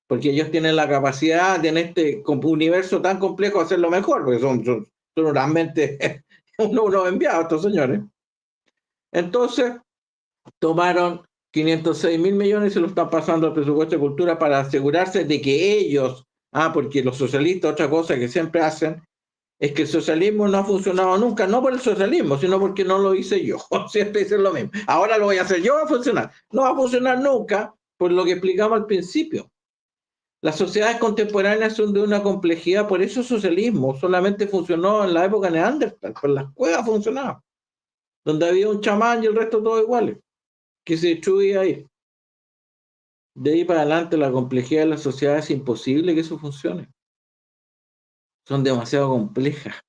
porque ellos tienen la capacidad de en este universo tan complejo hacerlo mejor, porque son realmente unos enviados estos señores. Entonces, tomaron 506 mil millones y se lo están pasando al presupuesto de cultura para asegurarse de que ellos, porque los socialistas, otra cosa que siempre hacen, es que el socialismo no ha funcionado nunca, no por el socialismo, sino porque no lo hice yo. Siempre dicen lo mismo. Ahora lo voy a hacer yo, va a funcionar. No va a funcionar nunca, por lo que explicamos al principio. Las sociedades contemporáneas son de una complejidad, por eso el socialismo solamente funcionó en la época neandertal, pues las cuevas funcionaban, donde había un chamán y el resto todos iguales, que se destruía ahí. De ahí para adelante la complejidad de la sociedad es imposible que eso funcione. Son demasiado complejas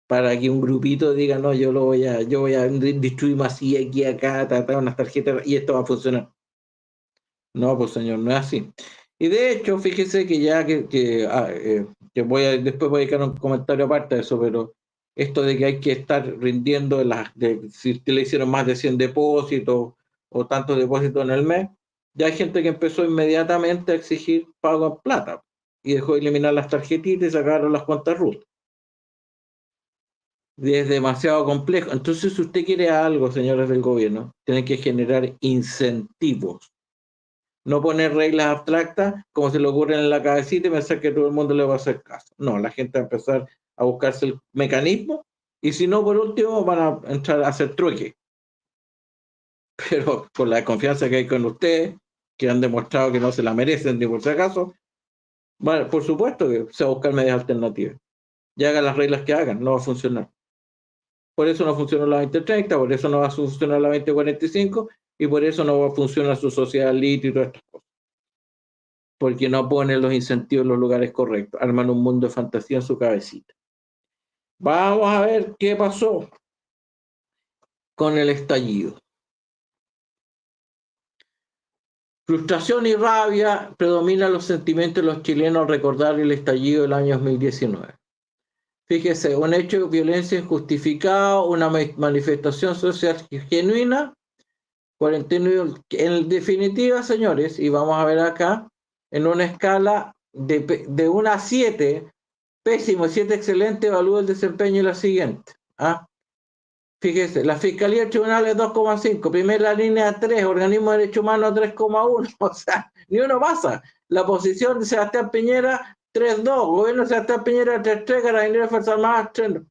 para que un grupito diga, no, yo voy a distribuir más aquí, acá, tratar unas tarjetas y esto va a funcionar. No, pues señor, no es así. Y de hecho, fíjese que ya después voy a dedicar un comentario aparte de eso, pero esto de que hay que estar rindiendo si le hicieron más de 100 depósitos o tantos depósitos en el mes, ya hay gente que empezó inmediatamente a exigir pago en plata y dejó de eliminar las tarjetitas y sacaron las cuentas RUT. Es demasiado complejo. Entonces, si usted quiere algo, señores del gobierno, tienen que generar incentivos. No poner reglas abstractas como se le ocurre en la cabecita y pensar que todo el mundo le va a hacer caso. No, la gente va a empezar a buscarse el mecanismo y si no, por último, van a entrar a hacer trueque. Pero con la confianza que hay con ustedes, que han demostrado que no se la merecen ni por si acaso, bueno, por supuesto que se va a buscar medidas alternativas. Y hagan las reglas que hagan, no va a funcionar. Por eso no funciona la 2030, por eso no va a funcionar la 2045 y por eso no va a funcionar su sociedad libre y todas estas cosas. Porque no ponen los incentivos en los lugares correctos, arman un mundo de fantasía en su cabecita. Vamos a ver qué pasó con el estallido. Frustración y rabia predominan los sentimientos de los chilenos al recordar el estallido del año 2019. Fíjese, un hecho de violencia injustificado, una manifestación social genuina, 49, en definitiva, señores, y vamos a ver acá, en una escala de 1 a 7, pésimo, 7 excelente, evalúa el desempeño y la siguiente. ¿Ah? Fíjese, la Fiscalía del Tribunal es 2,5, primera línea 3, Organismo de Derechos Humanos 3,1, o sea, ni uno pasa. La posición de Sebastián Piñera 3,2, Gobierno de Sebastián Piñera 3,3, Carabineros de Fuerzas Armadas 3,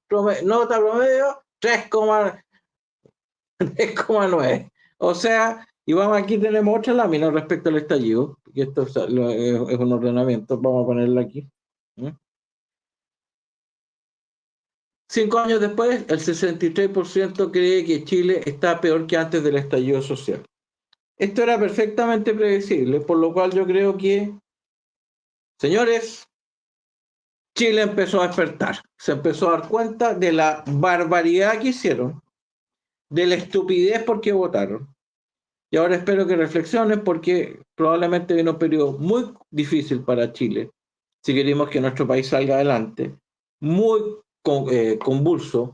nota promedio 3,9. O sea, y vamos, aquí tenemos otra lámina respecto al estallido, que esto es un ordenamiento, vamos a ponerla aquí. 5 años después, el 63% cree que Chile está peor que antes del estallido social. Esto era perfectamente previsible, por lo cual yo creo que, señores, Chile empezó a despertar, se empezó a dar cuenta de la barbaridad que hicieron, de la estupidez por qué votaron. Y ahora espero que reflexionen porque probablemente viene un periodo muy difícil para Chile, si queremos que nuestro país salga adelante, muy convulso,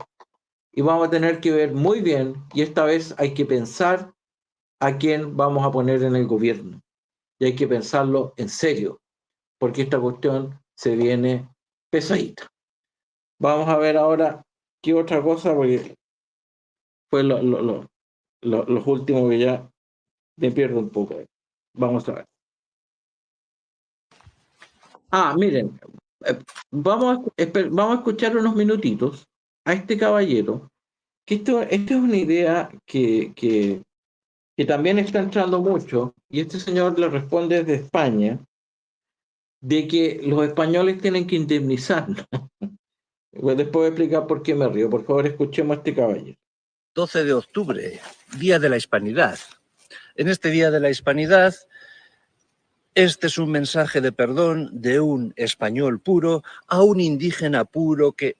y vamos a tener que ver muy bien, y esta vez hay que pensar a quién vamos a poner en el gobierno. Y hay que pensarlo en serio, porque esta cuestión se viene pesadita. Vamos a ver ahora qué otra cosa, porque fue los últimos que ya me pierdo un poco. Vamos a ver. Miren, vamos a escuchar unos minutitos a este caballero, que esto es una idea que también está entrando mucho, y este señor le responde desde España, de que los españoles tienen que indemnizarnos. Pues después voy a explicar por qué me río. Por favor, escuchemos a este caballero. 12 de octubre, Día de la Hispanidad. En este Día de la Hispanidad, este es un mensaje de perdón de un español puro a un indígena puro que...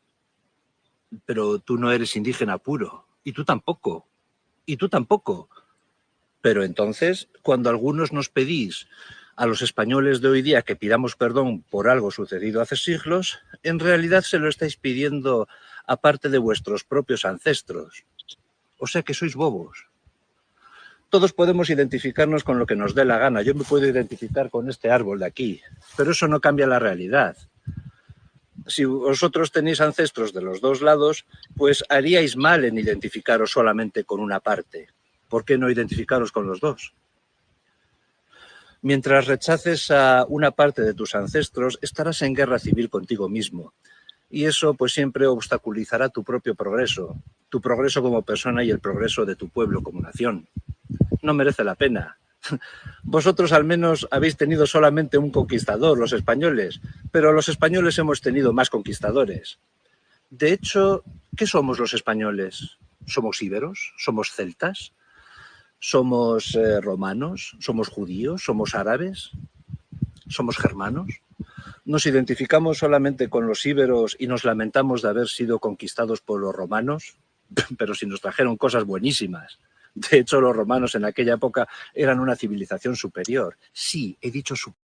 Pero tú no eres indígena puro, y tú tampoco, y tú tampoco. Pero entonces, cuando algunos nos pedís a los españoles de hoy día que pidamos perdón por algo sucedido hace siglos, en realidad se lo estáis pidiendo a parte de vuestros propios ancestros. O sea que sois bobos. Todos podemos identificarnos con lo que nos dé la gana. Yo me puedo identificar con este árbol de aquí, pero eso no cambia la realidad. Si vosotros tenéis ancestros de los dos lados, pues haríais mal en identificaros solamente con una parte. ¿Por qué no identificaros con los dos? Mientras rechaces a una parte de tus ancestros, estarás en guerra civil contigo mismo. Y eso pues siempre obstaculizará tu propio progreso, tu progreso como persona y el progreso de tu pueblo como nación. No merece la pena. Vosotros al menos habéis tenido solamente un conquistador, los españoles, pero los españoles hemos tenido más conquistadores. De hecho, ¿qué somos los españoles? ¿Somos íberos? ¿Somos celtas? ¿Somos romanos? ¿Somos judíos? ¿Somos árabes? ¿Somos germanos? ¿Nos identificamos solamente con los íberos y nos lamentamos de haber sido conquistados por los romanos? Pero si nos trajeron cosas buenísimas. De hecho, los romanos en aquella época eran una civilización superior. Sí, he dicho superior.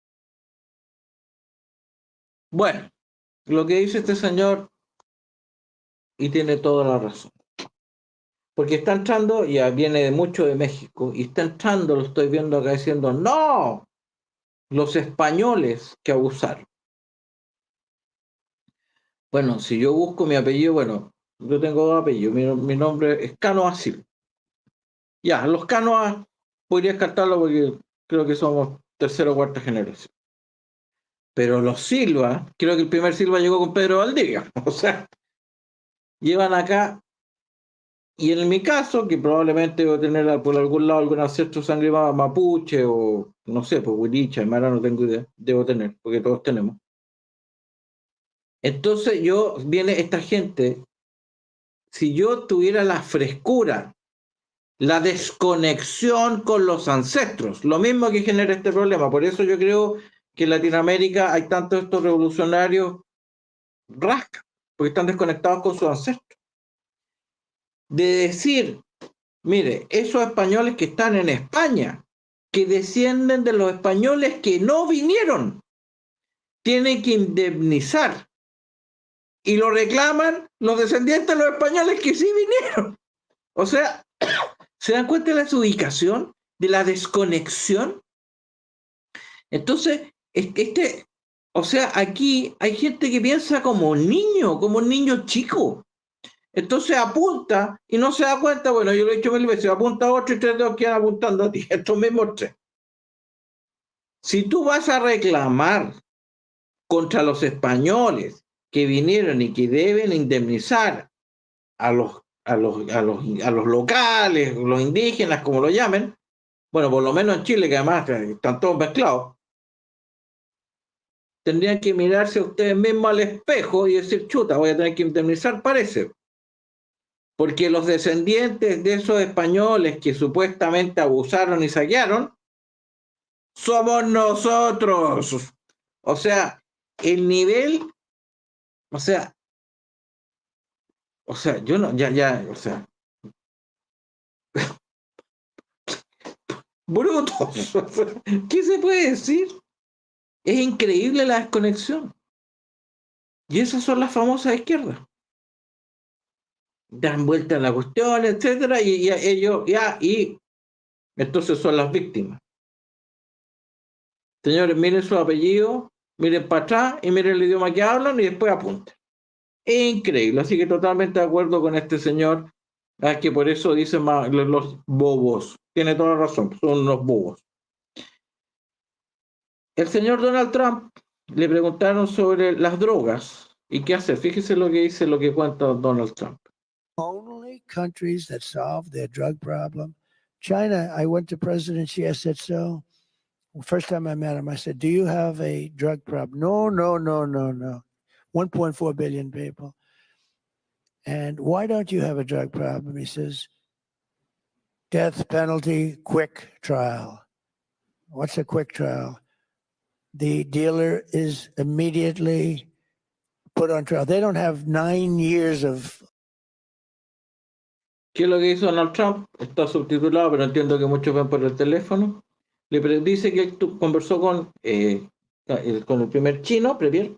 Bueno, lo que dice este señor, y tiene toda la razón. Porque está entrando, ya viene de mucho de México, y está entrando, lo estoy viendo acá diciendo, no, los españoles que abusaron. Bueno, si yo busco mi apellido, bueno, yo tengo dos apellidos, mi nombre es Canoas Silva. Ya, los Canoas podría descartarlo porque creo que somos tercera o cuarta generación. Pero los Silva, creo que el primer Silva llegó con Pedro Valdivia, o sea, llevan acá, y en mi caso, que probablemente debo tener por algún lado algún ancestro sangre mapuche o no sé, pues huilicha, aymara, no tengo idea, debo tener, porque todos tenemos. Entonces viene esta gente, si yo tuviera la frescura, la desconexión con los ancestros, lo mismo que genera este problema, por eso yo creo que en Latinoamérica hay tantos estos revolucionarios rasca, porque están desconectados con sus ancestros. De decir, mire, esos españoles que están en España, que descienden de los españoles que no vinieron, tienen que indemnizar. Y lo reclaman los descendientes de los españoles que sí vinieron. O sea, ¿Se dan cuenta de la desubicación, de la desconexión? Entonces, o sea, aquí hay gente que piensa como un niño chico. Entonces apunta y no se da cuenta, bueno, yo lo he dicho mil veces, apunta a otro y tres dedos quedan apuntando a ti, estos mismos tres. Si tú vas a reclamar contra los españoles que vinieron y que deben indemnizar a los locales, los indígenas, como lo llamen, bueno, por lo menos en Chile, que además están todos mezclados, tendrían que mirarse a ustedes mismos al espejo y decir, chuta, voy a tener que indemnizar, parece. Porque los descendientes de esos españoles que supuestamente abusaron y saquearon, somos nosotros. O sea, el nivel, o sea, yo no, o sea, brutos. ¿Qué se puede decir? Es increíble la desconexión. Y esas son las famosas izquierdas. Dan vuelta en la cuestión, etcétera, y ellos, y entonces son las víctimas. Señores, miren su apellido, miren para atrás y miren el idioma que hablan y después apunten. Es increíble, así que totalmente de acuerdo con este señor, que por eso dicen los bobos. Tiene toda la razón, son unos bobos. El señor Donald Trump le preguntaron sobre las drogas y qué hacer. Fíjese lo que dice, lo que cuenta Donald Trump. Only countries that solve their drug problem. China, I went to President Xi, I said, so, first time I met him, I said, do you have a drug problem? No. 1.4 billion people. And why don't you have a drug problem? He says, death penalty, quick trial. What's a quick trial? The dealer is immediately put on trial. They don't have 9 years of... ¿Qué es lo que hizo Donald Trump? Está subtitulado, pero entiendo que muchos ven por el teléfono. Dice que él conversó con el primer chino, Premier,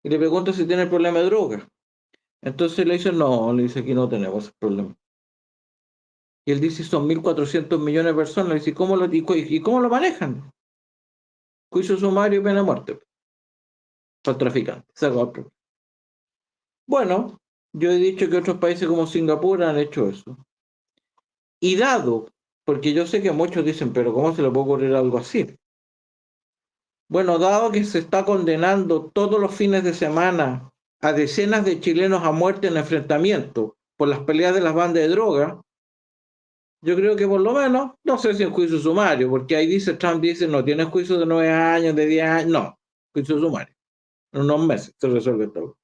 y le pregunta si tiene el problema de droga. Entonces le dice, no, le dice, aquí no tenemos ese problema. Y él dice, son 1.400 millones de personas. Le dice, ¿cómo lo manejan? Juicio sumario y pena de muerte. Para traficantes. Bueno, yo he dicho que otros países como Singapur han hecho eso. Y dado, porque yo sé que muchos dicen, pero ¿cómo se le puede ocurrir algo así? Bueno, dado que se está condenando todos los fines de semana a decenas de chilenos a muerte en enfrentamiento por las peleas de las bandas de droga, yo creo que por lo menos, no sé si en juicio sumario, porque ahí dice, Trump dice, no, tiene juicio de 9 años, de 10 años, no, juicio sumario. En unos meses se resuelve todo.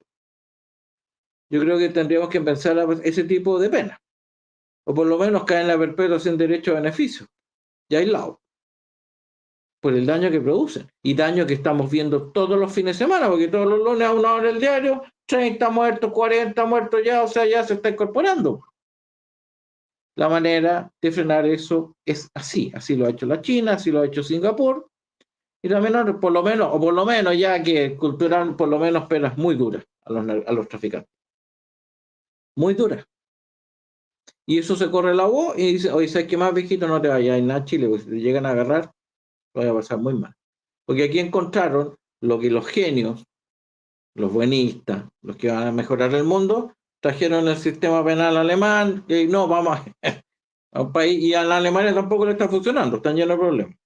Yo creo que tendríamos que empezar a ese tipo de pena. O por lo menos caer en la perpetua sin derecho a beneficio. Ya aislado. Por el daño que producen. Y daño que estamos viendo todos los fines de semana, porque todos los lunes a 1 hora del diario, 30 muertos, 40 muertos ya, o sea, ya se está incorporando. La manera de frenar eso es así. Así lo ha hecho la China, así lo ha hecho Singapur. Y también, por lo menos, ya que cultural, por lo menos penas muy duras a los traficantes. Muy duras. Y eso se corre la voz y dice, oye, ¿sabes qué más, viejito? No te vayas a ir a Chile, porque si te llegan a agarrar, lo vaya a pasar muy mal. Porque aquí encontraron lo que los genios, los buenistas, los que van a mejorar el mundo, trajeron el sistema penal alemán, y no, vamos a un país, y a la Alemania tampoco le está funcionando, están llenos de problemas.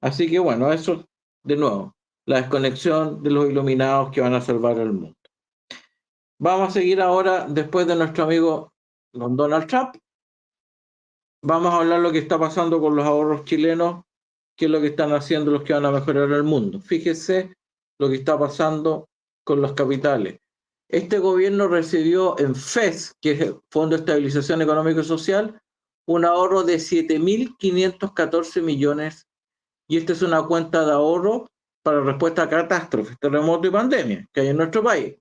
Así que bueno, eso, de nuevo, la desconexión de los iluminados que van a salvar el mundo. Vamos a seguir ahora, después de nuestro amigo don Donald Trump, vamos a hablar lo que está pasando con los ahorros chilenos, qué es lo que están haciendo los que van a mejorar el mundo. Fíjese lo que está pasando con los capitales. Este gobierno recibió en FES, que es el Fondo de Estabilización Económica y Social, un ahorro de 7.514 millones, y esta es una cuenta de ahorro para respuesta a catástrofes, terremoto y pandemia que hay en nuestro país.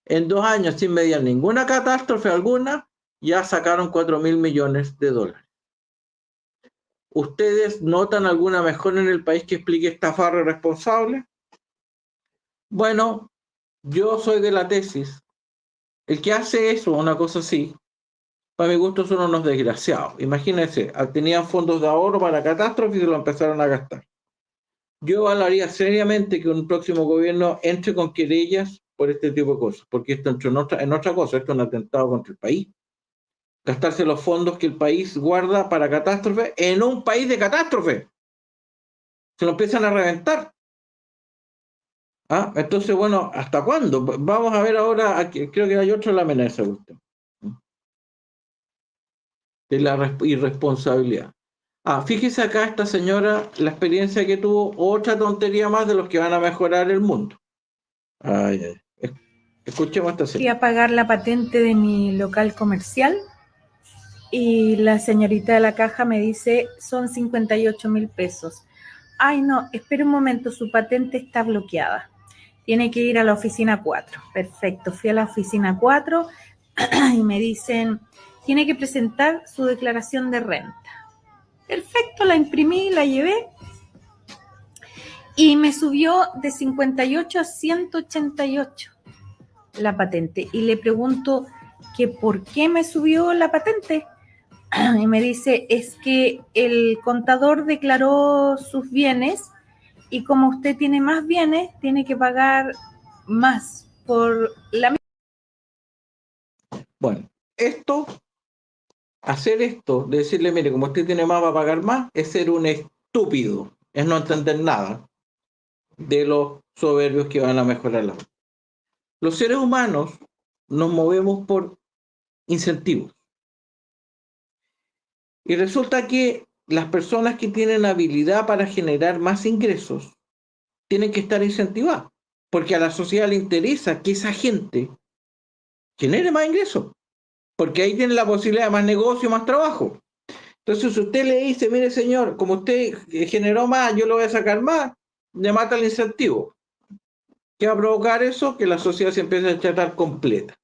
En 2 años, sin mediar ninguna catástrofe alguna, ya sacaron 4.000 millones de dólares. ¿Ustedes notan alguna mejora en el país que explique esta farra irresponsable? Bueno, yo soy de la tesis. El que hace eso, una cosa así, para mi gusto son unos desgraciados. Imagínense, tenían fondos de ahorro para catástrofes y se lo empezaron a gastar. Yo hablaría seriamente que un próximo gobierno entre con querellas por este tipo de cosas, porque esto entró en otra cosa, esto es un atentado contra el país. Gastarse los fondos que el país guarda para catástrofes en un país de catástrofe. Se lo empiezan a reventar. Entonces, bueno, ¿hasta cuándo? Vamos a ver ahora, creo que hay otra lámina de esa cuestión. De la irresponsabilidad. Fíjese acá esta señora, la experiencia que tuvo, otra tontería más de los que van a mejorar el mundo. Escuchemos a esta señora. Fui a pagar la patente de mi local comercial y la señorita de la caja me dice, son 58,000 pesos. Ay, no, espera un momento, su patente está bloqueada. Tiene que ir a la oficina 4. Perfecto, fui a la oficina 4 y me dicen, tiene que presentar su declaración de renta. Perfecto, la imprimí, la llevé y me subió de 58 a 188 la patente. Y le pregunto que por qué me subió la patente. Y me dice, es que el contador declaró sus bienes y como usted tiene más bienes, tiene que pagar más por la... Bueno, hacer esto, de decirle, mire, como usted tiene más, va a pagar más, es ser un estúpido, es no entender nada de los soberbios que van a mejorar la vida. Los seres humanos nos movemos por incentivos. Y resulta que las personas que tienen habilidad para generar más ingresos tienen que estar incentivadas, porque a la sociedad le interesa que esa gente genere más ingresos, porque ahí tiene la posibilidad de más negocio, más trabajo. Entonces, si usted le dice, mire señor, como usted generó más, yo lo voy a sacar más, le mata el incentivo. ¿Qué va a provocar eso? Que la sociedad se empiece a tratar completa.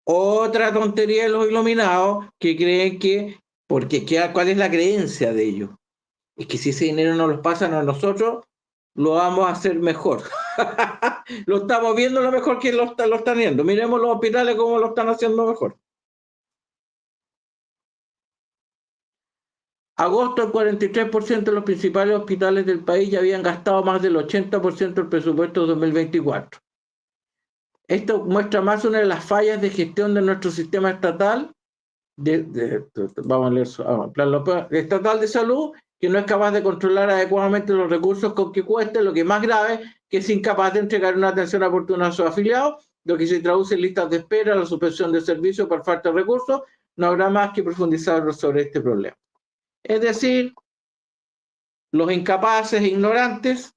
Otra tontería de los iluminados que creen que, ¿cuál es la creencia de ellos? Es que si ese dinero no los pasan a nosotros, lo vamos a hacer mejor. Lo estamos viendo lo mejor que lo están viendo. Miremos los hospitales cómo lo están haciendo mejor. Agosto, el 43% de los principales hospitales del país ya habían gastado más del 80% del presupuesto de 2024. Esto muestra más una de las fallas de gestión de nuestro sistema estatal, vamos a leer eso, plan estatal de salud, que no es capaz de controlar adecuadamente los recursos con que cueste, lo que es más grave, que es incapaz de entregar una atención oportuna a sus afiliados, lo que se traduce en listas de espera, la suspensión de servicios por falta de recursos. No habrá más que profundizar sobre este problema. Es decir, los incapaces e ignorantes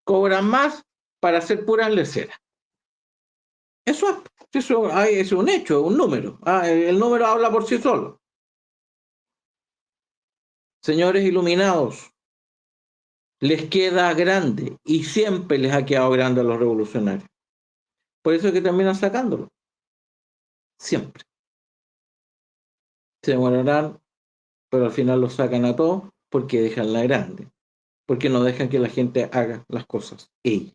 cobran más para hacer puras leceras. Eso es un hecho, un número. El número habla por sí solo. Señores iluminados, les queda grande y siempre les ha quedado grande a los revolucionarios. Por eso es que terminan sacándolo. Siempre. Se demorarán, pero al final lo sacan a todos porque dejan la grande. Porque no dejan que la gente haga las cosas ella.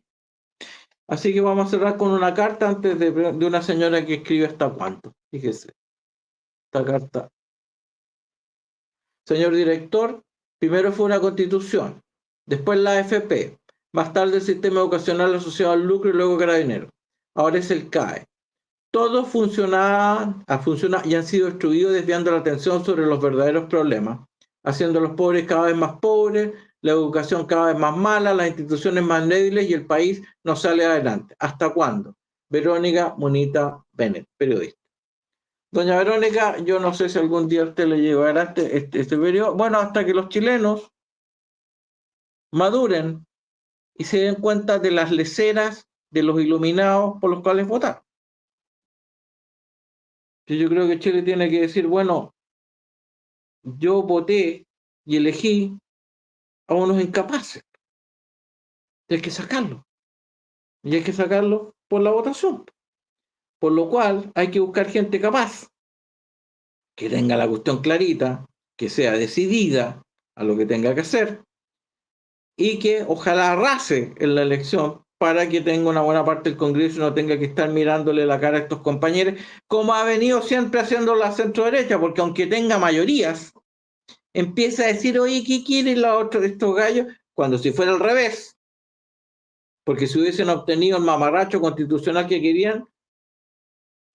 Así que vamos a cerrar con una carta antes de una señora que escribe hasta cuánto. Fíjese. Esta carta. Señor director, primero fue una constitución, después la AFP, más tarde el sistema educacional asociado al lucro y luego Carabineros. Ahora es el CAE. Todos funcionan y han sido destruidos desviando la atención sobre los verdaderos problemas, haciendo a los pobres cada vez más pobres, la educación cada vez más mala, las instituciones más débiles y el país no sale adelante. ¿Hasta cuándo? Verónica Munita Bennett, periodista. Doña Verónica, yo no sé si algún día usted le llevará este periodo. Bueno, hasta que los chilenos maduren y se den cuenta de las leceras de los iluminados por los cuales votaron. Yo creo que Chile tiene que decir, bueno, yo voté y elegí a unos incapaces. Y hay que sacarlo. Y hay que sacarlo por la votación. Por lo cual hay que buscar gente capaz, que tenga la cuestión clarita, que sea decidida a lo que tenga que hacer, y que ojalá arrase en la elección para que tenga una buena parte del Congreso y no tenga que estar mirándole la cara a estos compañeros, como ha venido siempre haciendo la centro-derecha, porque aunque tenga mayorías, empieza a decir, oye, ¿qué quieren estos gallos? Cuando si fuera al revés, porque si hubiesen obtenido el mamarracho constitucional que querían,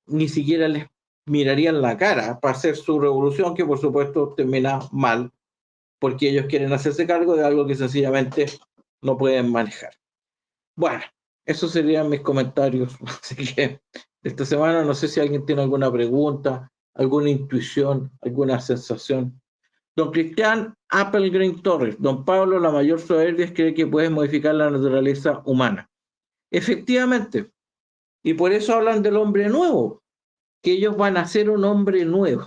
ni siquiera les mirarían la cara para hacer su revolución, que por supuesto termina mal, porque ellos quieren hacerse cargo de algo que sencillamente no pueden manejar. Bueno, esos serían mis comentarios. Así que esta semana no sé si alguien tiene alguna pregunta, alguna intuición, alguna sensación. Don Cristian Applegreen Torres, don Pablo, la mayor soberbia cree que puedes modificar la naturaleza humana. Efectivamente, y por eso hablan del hombre nuevo, que ellos van a ser un hombre nuevo.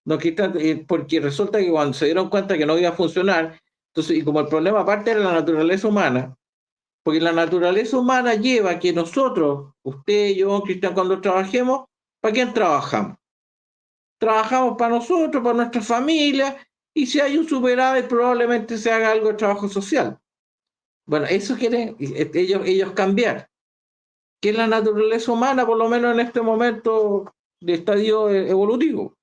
Don Cristian, porque resulta que cuando se dieron cuenta que no iba a funcionar, entonces, y como el problema aparte era la naturaleza humana, porque la naturaleza humana lleva a que nosotros, usted, yo, Cristian, cuando trabajemos, ¿para quién trabajamos? Trabajamos para nosotros, para nuestra familia, y si hay un superávit probablemente se haga algo de trabajo social. Bueno, eso quieren ellos cambiar, que es la naturaleza humana, por lo menos en este momento de estadio evolutivo.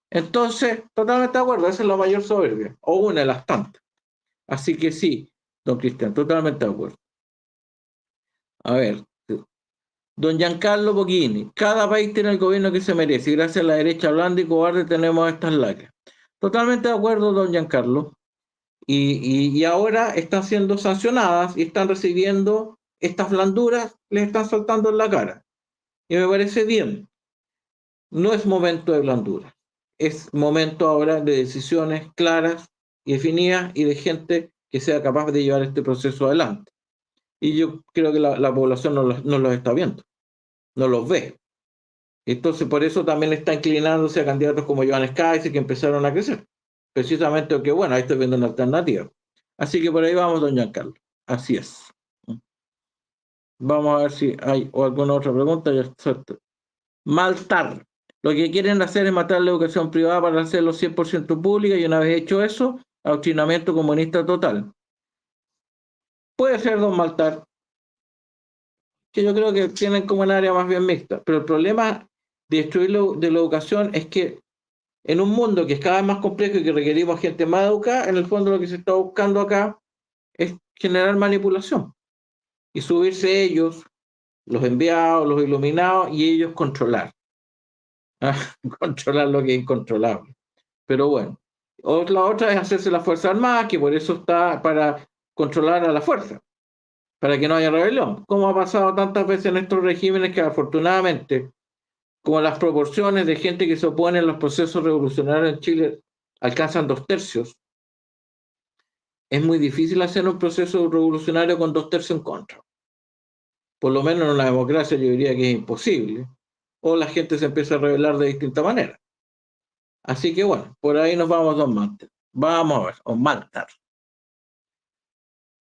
Entonces, totalmente de acuerdo, esa es la mayor soberbia, o una de las tantas. Así que sí, don Cristian, totalmente de acuerdo. A ver, don Giancarlo Pochini, cada país tiene el gobierno que se merece, y gracias a la derecha blanda y cobarde tenemos estas lacras. Totalmente de acuerdo, don Giancarlo. Y ahora están siendo sancionadas y están recibiendo estas blanduras, les están saltando en la cara. Y me parece bien. No es momento de blandura. Es momento ahora de decisiones claras y definidas y de gente que sea capaz de llevar este proceso adelante. Y yo creo que la población no los está viendo, no los ve. Entonces, por eso también está inclinándose a candidatos como Joan Scaise, que empezaron a crecer. Precisamente porque, bueno, ahí estoy viendo una alternativa. Así que por ahí vamos, don Giancarlo. Así es. Vamos a ver si hay alguna otra pregunta. Maltar. Lo que quieren hacer es matar la educación privada para hacerlo 100% pública, y una vez hecho eso, adoctrinamiento comunista total. Puede ser, don Maltar, que yo creo que tienen como un área más bien mixta, pero el problema de destruir de la educación es que en un mundo que es cada vez más complejo y que requerimos gente más educada, en el fondo lo que se está buscando acá es generar manipulación y subirse ellos, los enviados, los iluminados, y ellos controlar. Controlar lo que es incontrolable. Pero bueno, la otra es hacerse la Fuerza Armada, que por eso está para controlar a la fuerza, para que no haya rebelión, como ha pasado tantas veces en estos regímenes que afortunadamente, como las proporciones de gente que se opone a los procesos revolucionarios en Chile alcanzan 2/3, es muy difícil hacer un proceso revolucionario con 2/3 en contra. Por lo menos en una democracia yo diría que es imposible, o la gente se empieza a rebelar de distinta manera. Así que bueno, por ahí nos vamos, don Maltar. Vamos a ver, don Maltar.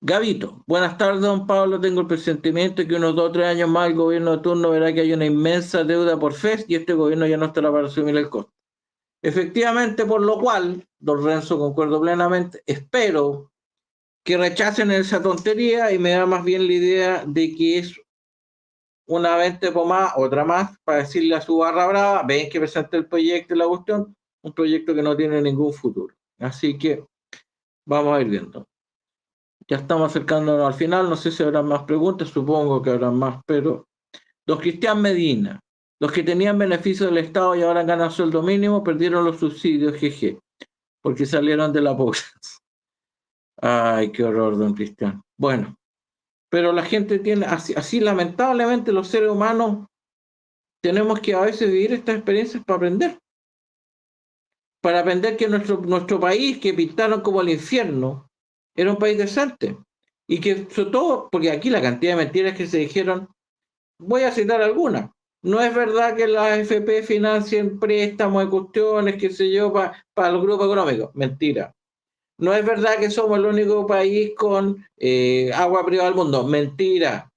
Gavito, buenas tardes, don Pablo. Tengo el presentimiento de que unos 2 o 3 años más el gobierno de turno verá que hay una inmensa deuda por FES y este gobierno ya no estará para asumir el costo. Efectivamente, por lo cual, don Renzo, concuerdo plenamente, espero que rechacen esa tontería y me da más bien la idea de que es una 20 más, otra más, para decirle a su barra brava, ven que presente el proyecto y la cuestión, un proyecto que no tiene ningún futuro. Así que vamos a ir viendo. Ya estamos acercándonos al final, no sé si habrá más preguntas, supongo que habrá más, pero don Cristian Medina, los que tenían beneficios del Estado y ahora ganan sueldo mínimo, perdieron los subsidios, jeje, porque salieron de la pobreza. Ay, qué horror, don Cristian. Bueno, pero la gente tiene, así lamentablemente los seres humanos tenemos que a veces vivir estas experiencias para aprender que nuestro país, que pintaron como el infierno, era un país decente. Y que sobre todo, porque aquí la cantidad de mentiras que se dijeron, voy a citar algunas. No es verdad que las AFP financien préstamos de cuestiones, qué sé yo, para los grupos económicos. Mentira. No es verdad que somos el único país con agua privada del mundo. Mentira.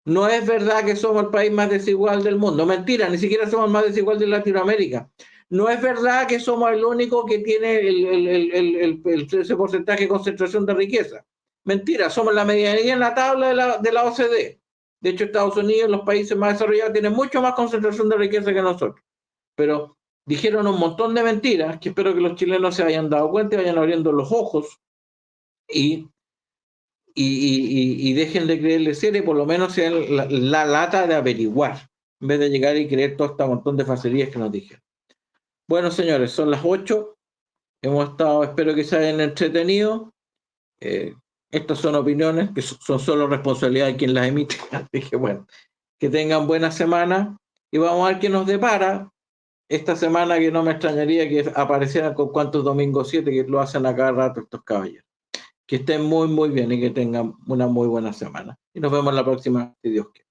No es verdad que somos el país más desigual del mundo. Mentira, ni siquiera somos el más desigual de Latinoamérica. No es verdad que somos el único que tiene ese porcentaje de concentración de riqueza. Mentira, somos la medianía en la tabla de la OCDE. De hecho, Estados Unidos, los países más desarrollados, tienen mucho más concentración de riqueza que nosotros. Pero dijeron un montón de mentiras que espero que los chilenos se hayan dado cuenta y vayan abriendo los ojos y dejen de creerle serie, por lo menos sean la lata de averiguar, en vez de llegar y creer todo este montón de facilidades que nos dijeron. Bueno, señores, son las 8. Hemos estado, espero que se hayan entretenido. Estas son opiniones que son solo responsabilidad de quien las emite. Así que bueno, que tengan buena semana y vamos a ver qué nos depara esta semana, que no me extrañaría que aparecieran con cuantos domingos 7 que lo hacen a cada rato estos caballeros. Que estén muy, muy bien y que tengan una muy buena semana. Y nos vemos la próxima, si Dios quiere.